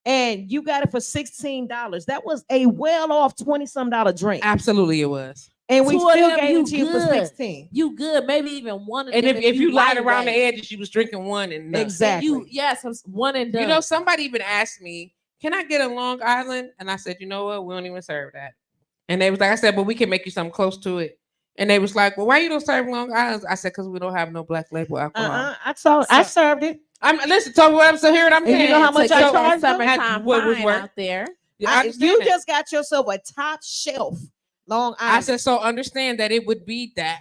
and you got it for $16. That was a well off $20-some drink, Absolutely, it was. and we Two of still them, gave you it to you for good. 16. You good. Maybe even one of And them. if you lied around the lightweight. edges, you was drinking one and nothing. Exactly. Yes, one and done. You know, somebody even asked me, "Can I get a Long Island?" And I said, "You know what? We don't even serve that." And they was like, "I said, but we can make you something close to it." And they was like, "Well, why you don't serve Long Islands?" I said, "Because we don't have no black label alcohol." I served it. I'm listen. Tell me what I'm so here. I'm And you saying. know how much to I get that charged them? summertime What was fine worth? out there. Yeah, I You understand that. just got yourself a top shelf Long I Island. said, so understand that it would be that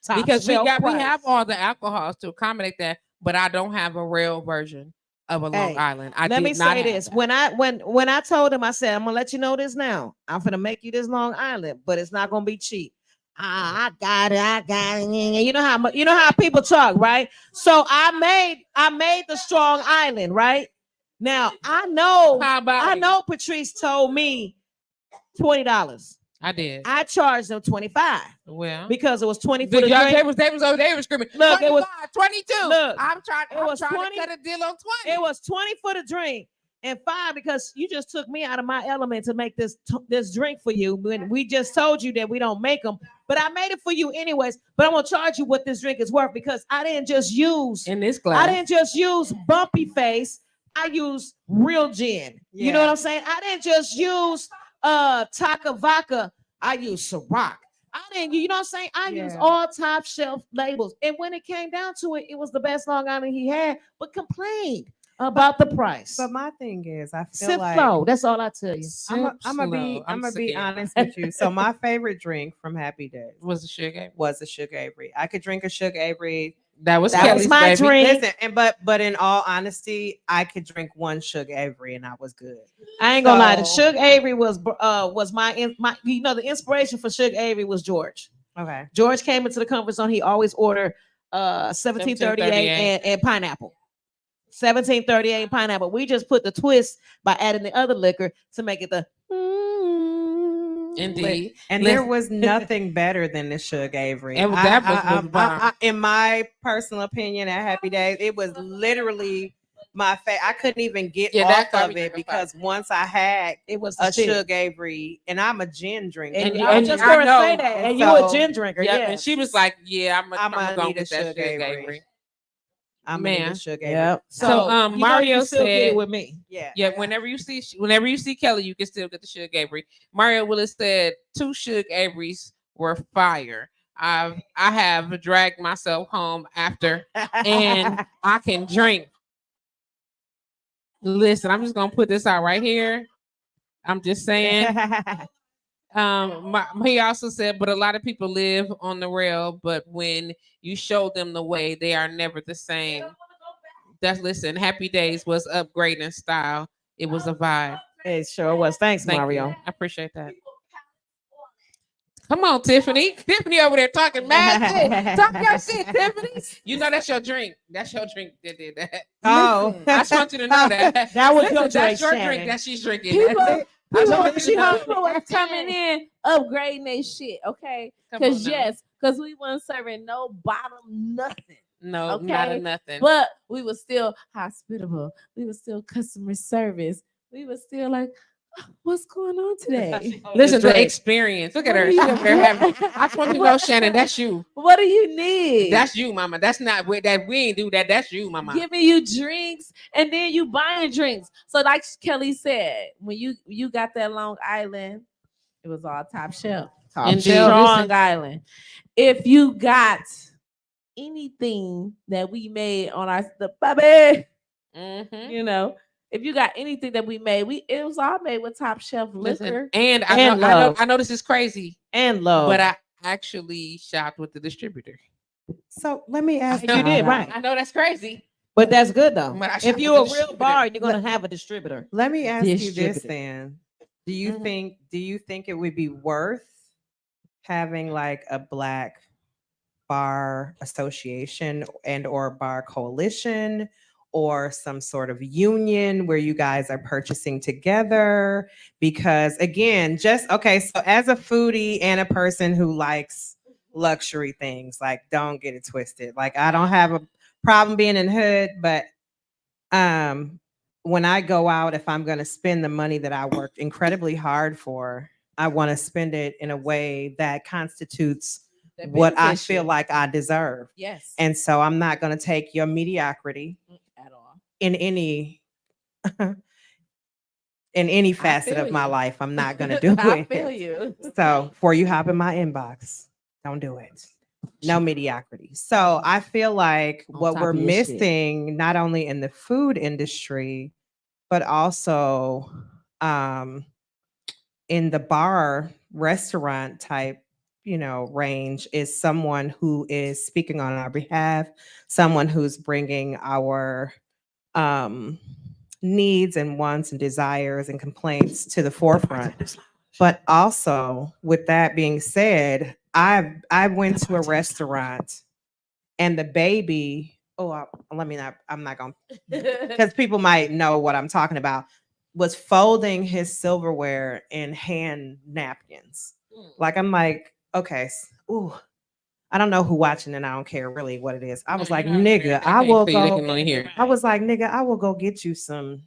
top because we shelf have price. all the alcohols to accommodate that, but I don't have a real version of a Long Hey, Island. Let me did not say have this: that. when I told him, I said, "I'm gonna let you know this now. I'm gonna make you this Long Island, but it's not gonna be cheap." I got it. You know how people talk, right? So I made the Strong Island, right? Now How about I it? know Patrice told me $20. I did. I charged them 25 Well, because it was 20 for the they drink. was screaming. Look, it was 22. look, I'm trying was to 20. cut a deal on 20. It was 20 for the drink and 5 because you just took me out of my element to make this drink for you. When we just told you that we don't make them, but I made it for you anyways. But I'm gonna charge you what this drink is worth because I didn't just use in this glass. I didn't just use Bumpy Face. I used real gin. You know what I'm saying? I didn't just use Taka Vodka. I used Ciroc. I didn't, you know what I'm saying? I used all top shelf labels. And when it came down to it, it was the best Long Island he had, but complained. about the price. But my thing is, I feel Sip like slow. That's all I tell you. Sip slow. I'm gonna sick be of y'all. honest with you. So my favorite drink from Happy Days Was the sugar? was a Sugar Avery. I could drink a Sugar Avery. That was That was Kelly's my baby. drink. Listen, and but in all honesty, I could drink one Sugar Avery and I was good. I ain't gonna lie. The So- Sugar Avery was my the inspiration for Sugar Avery was George. Okay. George came into the comfort zone. He always ordered 1738 and pineapple. 1738 and pineapple. We just put the twist by adding the other liquor to make it the Indeed. And there was nothing better than the Sugar Avery. And that was the bomb. In my personal opinion, at Happy Days, it was literally my favorite. I couldn't even get that off got of me it drinking because once I had it was a the shit. Sugar Avery, and I'm a gin drinker. And, you- I was and just I gonna know. say that. And you So- a gin drinker, Yeah, yeah. and she was like, "Yeah, I'm I'ma gonna need a get that Sugar Sugar Avery. Avery." I'm gonna need Man. a Sugar Avery. Yeah. So, you know Mario you still get it said- with me. Yeah. Yeah, whenever you see Kelly, you can still get the Sugar Avery. Mario Willis said 2 Sugar Averys were fire. I have dragged myself home after, and I can drink. Listen, I'm just gonna put this out right here. I'm just saying. He also said, but a lot of people live on the rail, but when you show them the way, they are never the same. Listen, Happy Days was upgrading style. It was a vibe. It sure was. Thanks, Thank Mario. you. I appreciate that. Come on, Tiffany. Tiffany over there talking mad shit. Talk your shit, Tiffany. You know that's your drink. That's your drink that did that. Oh, I just want you to know that. That was Listen, your that's drink, your Shannon. drink that she's drinking. People, That's it. I just people, want you to know. people was coming in, upgrading their shit, okay? Come on Because now. because we weren't serving no bottom nothing. No, not a Okay, nothing. But we were still hospitable. We were still customer service. We were still like, what's going on today? Listen, the drink. experience. Look at What her. do She you- up there having. I just want you to know, Shannon, that's you. What do you need? That's you, mama. That's not that we ain't do that. That's you, mama. Giving you drinks and then you buying drinks. So like Kelly said, when you got that Long Island, it was all top shelf. Indeed. Strong Island. If you got anything that we made on the baby, Mhm. you know, if you got anything that we made, it was all made with top shelf Listen, liquor. and And love. I know this is crazy, And love. but I actually shopped with the distributor. so let me ask You did right. I know that's crazy. But that's good though. But I If shop you're a with the real distributor. bar, you're gonna have a distributor. Let me ask you this Distributed. then. Do you Mhm. think it would be worth having like a black bar association and or bar coalition or some sort of union where you guys are purchasing together? Because again, so as a foodie and a person who likes luxury things, like don't get it twisted. Like I don't have a problem being in hood, but when I go out, if I'm going to spend the money that I worked incredibly hard for, I want to spend it in a way that constitutes That what I benefits feel you. like I deserve. Yes. And so I'm not going to take your mediocrity At all. in any facet feel of my you. life. I'm not going to do I it. feel you. So before you hop in my inbox, don't do it. No mediocrity. So I feel like On what top we're of your shit. missing, not only in the food industry, but also in the bar restaurant type, range, is someone who is speaking on our behalf, someone who's bringing our needs and wants and desires and complaints to the forefront. But also, with that being said, I went to a restaurant and the baby, I'm not going to, because people might know what I'm talking about, was folding his silverware in hand napkins. Like, I'm like, okay, I don't know who watching and I don't care really what it is. I was like, nigga, I will go. I was like, nigga, I will go get you some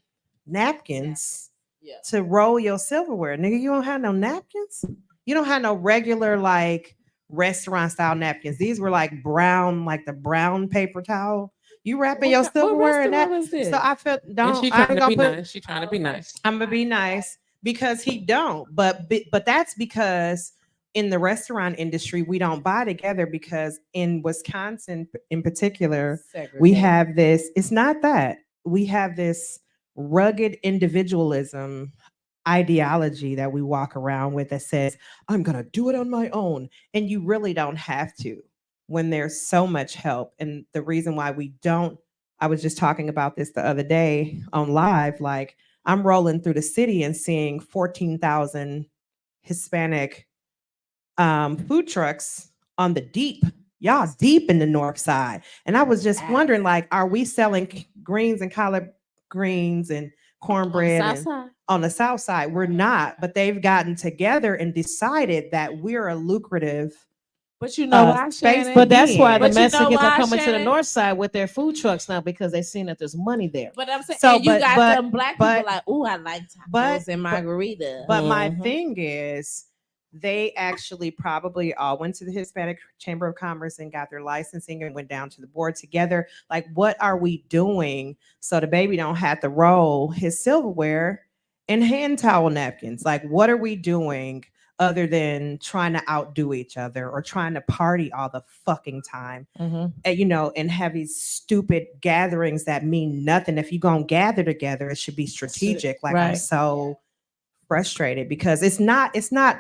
napkins Yeah. to roll your silverware. Nigga, you don't have no napkins? You don't have no regular like restaurant style napkins. These were like brown, like the brown paper towel. You wrapping your silverware in that. So I felt She I trying ain't to gonna be put, nice. She trying to be nice. I'm gonna be nice because he don't. But that's because in the restaurant industry, we don't buy together because in Wisconsin in particular, we have this. It's not that. we have this rugged individualism ideology that we walk around with that says, I'm going to do it on my own. And you really don't have to when there's so much help. And the reason why we don't, I was just talking about this the other day on live, like I'm rolling through the city and seeing 14,000 Hispanic food trucks on the deep. Y'all deep in the north side. And I was just wondering, like, are we selling greens and collard greens and cornbread on the south side? We're not, but they've gotten together and decided that we're a lucrative But you know why, space. Shannon? But that's why But the you know Mexicans why, are coming to the Shannon? north side with their food trucks now because they're seeing that there's money there. But I'm saying, So, and you but- got but- them black but- people like, oh, I like but- tacos and margarita. But my Mhm. thing is, they actually probably all went to the Hispanic Chamber of Commerce and got their licensing and went down to the board together. Like, what are we doing so the baby don't have to roll his silverware and hand towel napkins? Like, what are we doing other than trying to outdo each other or trying to party all the fucking time? Mhm. And have these stupid gatherings that mean nothing. If you're gonna gather together, it should be strategic. Like, I'm Right. so frustrated because it's not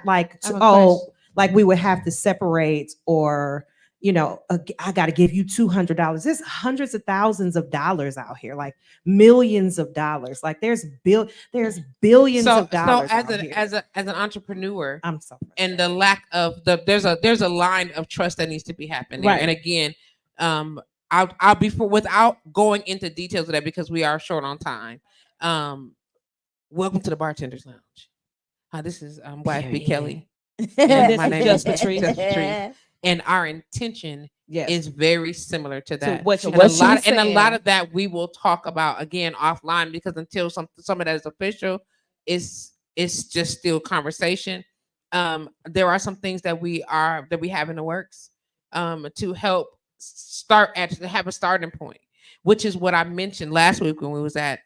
like, I have a oh, question. like we would have to separate, or I got to give you $200. There's hundreds of thousands of dollars out here, like millions of dollars. Like there's billions of dollars as out an here. as an entrepreneur, I'm so and the lack of there's a line of trust that needs to be happening there. Right. And again, I'll be without going into details of that because we are short on time. Welcome to the Bartender's Lounge. This is YFB Queli. And this My is name Just is Patrice. JustPatrice. And our intention Yes. is very similar to that. what And she a was lot saying. of that we will talk about again offline, because until some of that is official, it's just still conversation. There are some things that we have in the works to help have a starting point, which is what I mentioned last week when we was at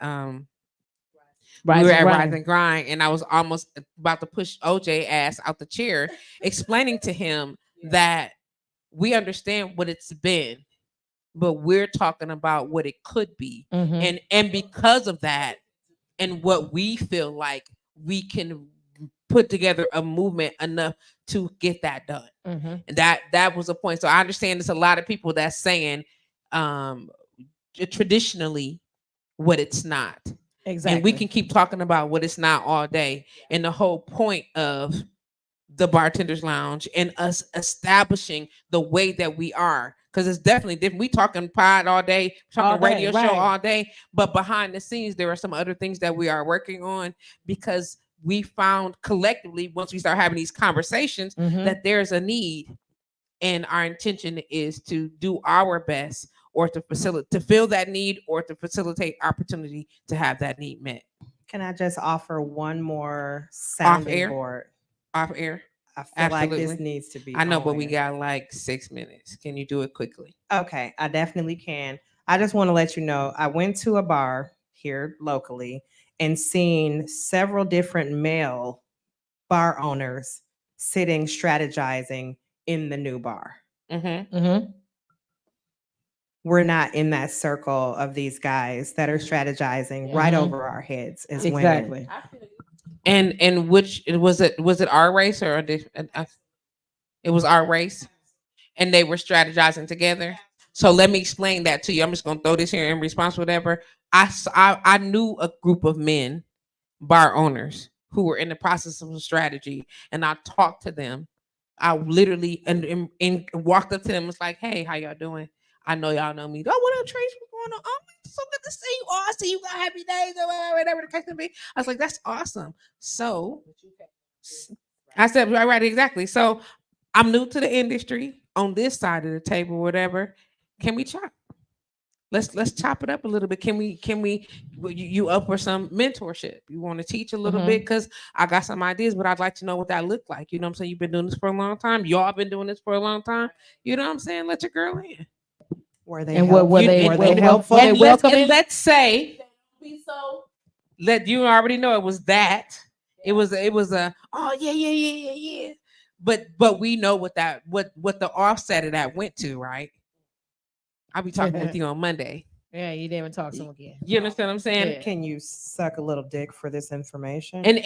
we were at Rise and Grind, and I was almost about to push OJ ass out the chair, explaining to him that we understand what it's been, but we're talking about what it could be. Mhm. And because of that, and what we feel like we can put together a movement enough to get that done. Mhm. And that was a point. So I understand there's a lot of people that's saying traditionally what it's not. Exactly. And we can keep talking about what it's not all day. And the whole point of the Bartender's Lounge and us establishing the way that we are, because it's definitely different. We talking pod all day, talking All day, radio right. show all day, but behind the scenes there are some other things that we are working on, because we found collectively, once we start having these conversations, Mhm. that there's a need, and our intention is to do our best, or to fill that need, or to facilitate opportunity to have that need met. Can I just offer one more sounding air? board? Off air. I feel like this Absolutely. needs to be. I know, on but we air. got like 6 minutes. Can you do it quickly? Okay, I definitely can. I just want to let you know, I went to a bar here locally and seen several different male bar owners sitting strategizing in the new bar. Mm-hmm. Mhm. We're not in that circle of these guys that are strategizing right Mhm. over our heads as women. Exactly. And which was it our race or it was our race, and they were strategizing together. So let me explain that to you. I'm just gonna throw this here in response to whatever. I knew a group of men, bar owners, who were in the process of a strategy, and I talked to them. I literally and walked up to them and was like, "Hey, how y'all doing? I know y'all know me. Oh, what up, Trace? What's going on? Oh, so good to see you. Oh, I see you got happy days or whatever the case may be." I was like, "That's awesome." So I said, right, exactly. So I'm new to the industry on this side of the table, whatever. Can we chop? Let's chop it up a little bit. Can we you up for some mentorship? You want to teach a little Mhm. bit? Because I got some ideas, but I'd like to know what that looked like. You know what I'm saying? You've been doing this for a long time. Y'all been doing this for a long time. You know what I'm saying? Let your girl in. Were they And were helpful? they Were were they they helpful? helpful? And let's say you already know it was that. It was a oh yeah. But we know what the offset of that went to, right? I'll be talking with you on Monday. Yeah, you didn't even talk to him again. You understand what I'm saying? Yeah. Can you suck a little dick for this information? And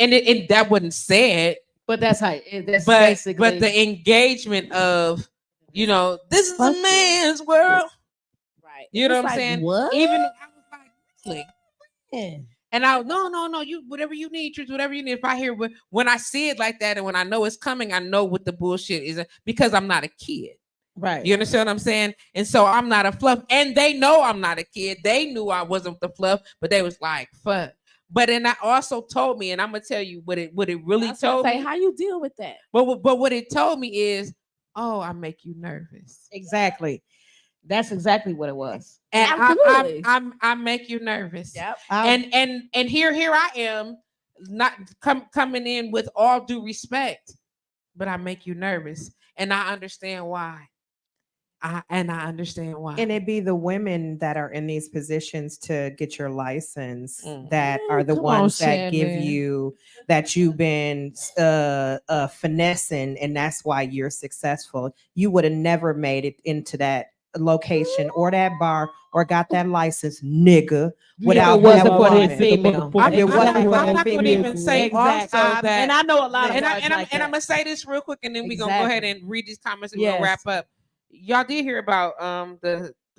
that wasn't said, But that's how that's but basically the engagement of, you know, this is Fuck a yeah. man's world. Right. You know It's what I'm like, saying? What? Even I was like, really? yeah. And I no, you whatever you need, truth, whatever you need. If I hear when I see it like that, and when I know it's coming, I know what the bullshit is because I'm not a kid. Right. You understand what I'm saying? And so I'm not a fluff, and they know I'm not a kid. They knew I wasn't the fluff, but they was like, fuck. But then I also told me, and I'm gonna tell you what it really told me. How you deal with that? But what it told me is, oh, I make you nervous. Exactly. That's exactly what it was. And Absolutely. I make you nervous. Yep. And here I am, not coming in with all due respect, but I make you nervous, and I understand why. I understand why. And it be the women that are in these positions to get your license Mm. that are the Come ones on, that give Shannon. you that you've been finessing, and that's why you're successful. You would have never made it into that location or that bar or got that license, nigga, without it wasn't that for woman. that female. I'm It wasn't for not that going to female. even say Exactly. also that, And I know a lot of and guys I'm like that. gonna say this real quick, and then we're gonna go ahead Exactly. and read these comments and we're gonna Yes. wrap up. Y'all did hear about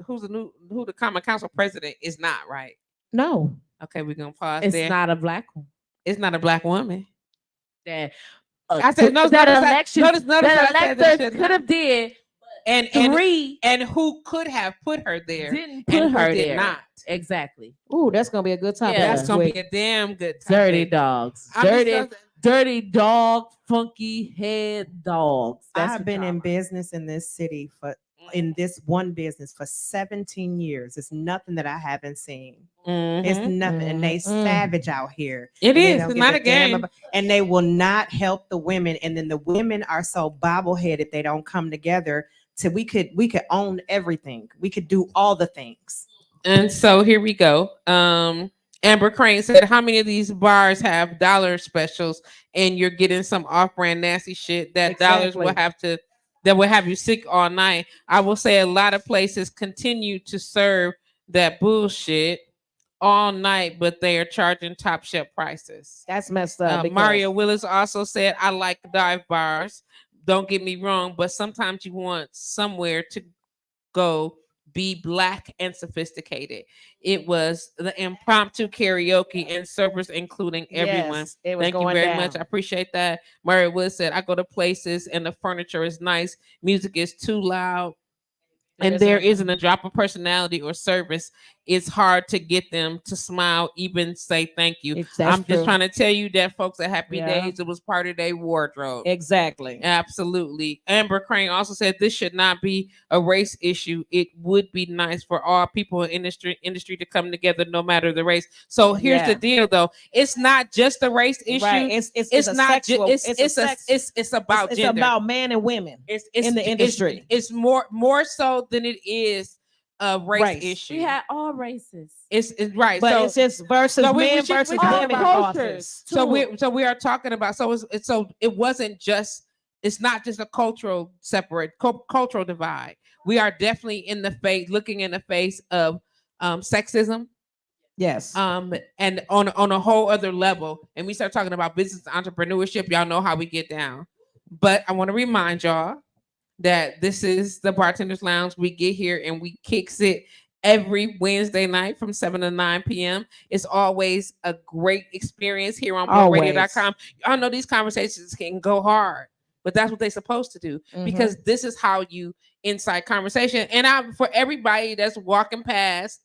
who the common council president is not, right? No. Okay, we're gonna pause It's there. not a black one. It's not a black woman. That I said no. that notice election notice that I said that electors shit. could have did and three and who could have put her there didn't and put who her did there. not. Exactly. Ooh, that's gonna be a good topic. Yeah. That's gonna be a damn good topic. Dirty dogs. I'm just Dirty, gonna- dirty dog, funky head dogs. That's I've what been y'all in are. business in this city in this one business for 17 years. It's nothing that I haven't seen. It's Mhm. nothing. And they Mhm. savage out here. It And they is. don't It's give not a damn game. and they will not help the women. And then the women are so bobbleheaded, they don't come together to we could own everything. We could do all the things. And so here we go. Amber Crane said, how many of these bars have dollar specials and you're getting some off-brand nasty shit that dollars will have you sick all night? I will say a lot of places continue to serve that bullshit all night, but they are charging top shelf prices. That's messed up. because- Mario Willis also said, I like dive bars. Don't get me wrong, but sometimes you want somewhere to go be black and sophisticated. It was the impromptu karaoke and servers including everyone. Yes, it was Thank you going very down. much. I appreciate that. Mario Willis said, I go to places and the furniture is nice. Music is too loud. And there isn't a drop of personality or service. It's hard to get them to smile, even say thank you. I'm just trying to tell you that folks at Happy Yeah. Days, it was part of their wardrobe. Exactly. Absolutely. Amber Crane also said this should not be a race issue. It would be nice for all people in industry to come together, no matter the race. So here's the deal, though. It's not just a race issue. Right. It's a not sexual. It's about it's gender. about man and women. It's in the industry. It's more so than it is a race issue. We had all races. It's right. But so it's just versus so men we should- versus we talk women about cultures. cultures. so we are talking about so it wasn't just, it's not just a cultural cultural divide. We are definitely looking in the face of sexism, Yes. and on a whole other level. And we start talking about business entrepreneurship. Y'all know how we get down. But I want to remind y'all that this is the Bartender's Lounge. We get here and we kicks it every Wednesday night from 7 to 9 p.m. It's always a great experience here on BoldRadio.com. Y'all know these conversations can go hard, but that's what they're supposed to do, because this is how you incite conversation. And for everybody that's walking past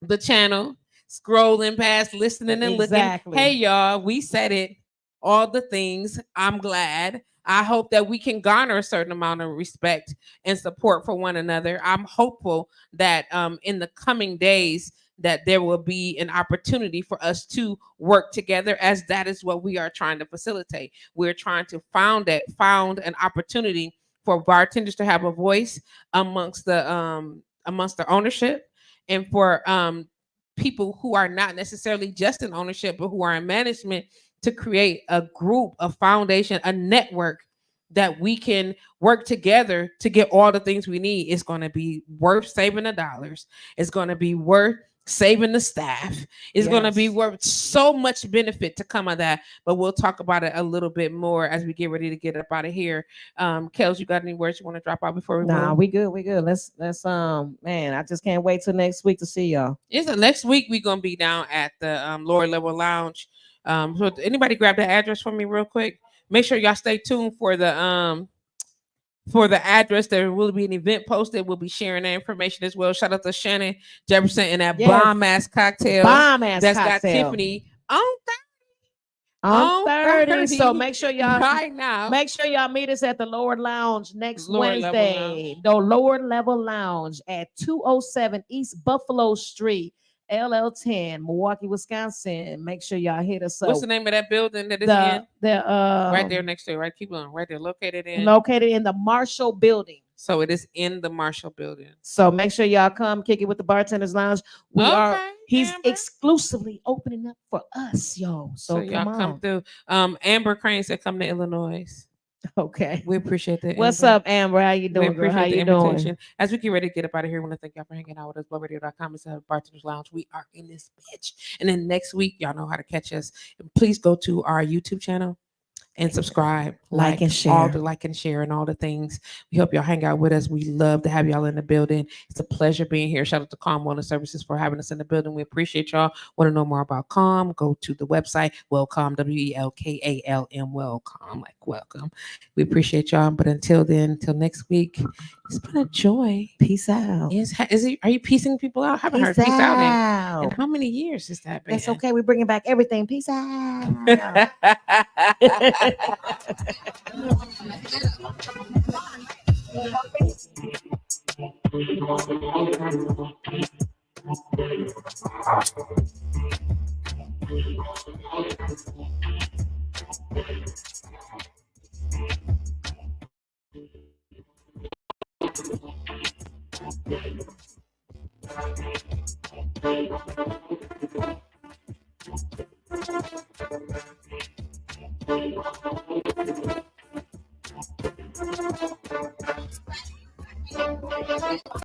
the channel, scrolling past, listening and looking, hey y'all, we said it, all the things. I'm glad. I hope that we can garner a certain amount of respect and support for one another. I'm hopeful that in the coming days that there will be an opportunity for us to work together, as that is what we are trying to facilitate. We're trying to found an opportunity for bartenders to have a voice amongst the ownership, and for people who are not necessarily just in ownership but who are in management, to create a group, a foundation, a network that we can work together to get all the things we need, it's going to be worth saving the dollars. It's going to be worth saving the staff. It's going to be Yes. worth so much benefit to come of that. But we'll talk about it a little bit more as we get ready to get up out of here. Kels, you got any words you want to drop out before we Nah, move? we good. We good. Let's man, I just can't wait till next week to see y'all. Next week we're gonna be down at the lower level lounge. So anybody grab the address for me real quick. Make sure y'all stay tuned for the address. There will be an event posted. We'll be sharing that information as well. Shout out to Shannon Jefferson and that Yes. bomb ass cocktail Bomb ass that's cocktail. got Tiffany on on 30. 30 So make sure y'all right now. make sure y'all meet us at the Lower Lounge next Lower Level Wednesday. The Lower Level Lounge at 207 East Buffalo Street, LL10, Milwaukee, Wisconsin. Make sure y'all hit us up. What's the name of that building that is in? Right there The next to it. Right, keep on. Right there, located located in the Marshall Building. So it is in the Marshall Building. So make sure y'all come kick it with the Bartenders Lounge. He's Amber. exclusively opening up for us, y'all. So y'all come come on. through. Amber Crane said come to Illinois. Okay. We appreciate that. What's Amber. up, Amber? How you We doing, girl? appreciate How the you doing? invitation. As we get ready to get up out of here, I want to thank y'all for hanging out with us. BlowRadio.com is Bartenders Lounge. We are in this bitch. And then next week, y'all know how to catch us. Please go to our YouTube channel and subscribe, Like and share. all the like and share and all the things. We hope y'all hang out with us. We love to have y'all in the building. It's a pleasure being here. Shout out to Calm Wellness Services for having us in the building. We appreciate y'all. Want to know more about Calm? Go to the website, Wellcome, WELKALM, Wellcome, like welcome. We appreciate y'all. But until then, until next week, it's been a joy. Peace out. Are you piecing people out? I haven't heard peace out in how many years has that been? That's okay. We're bringing back everything. Peace out.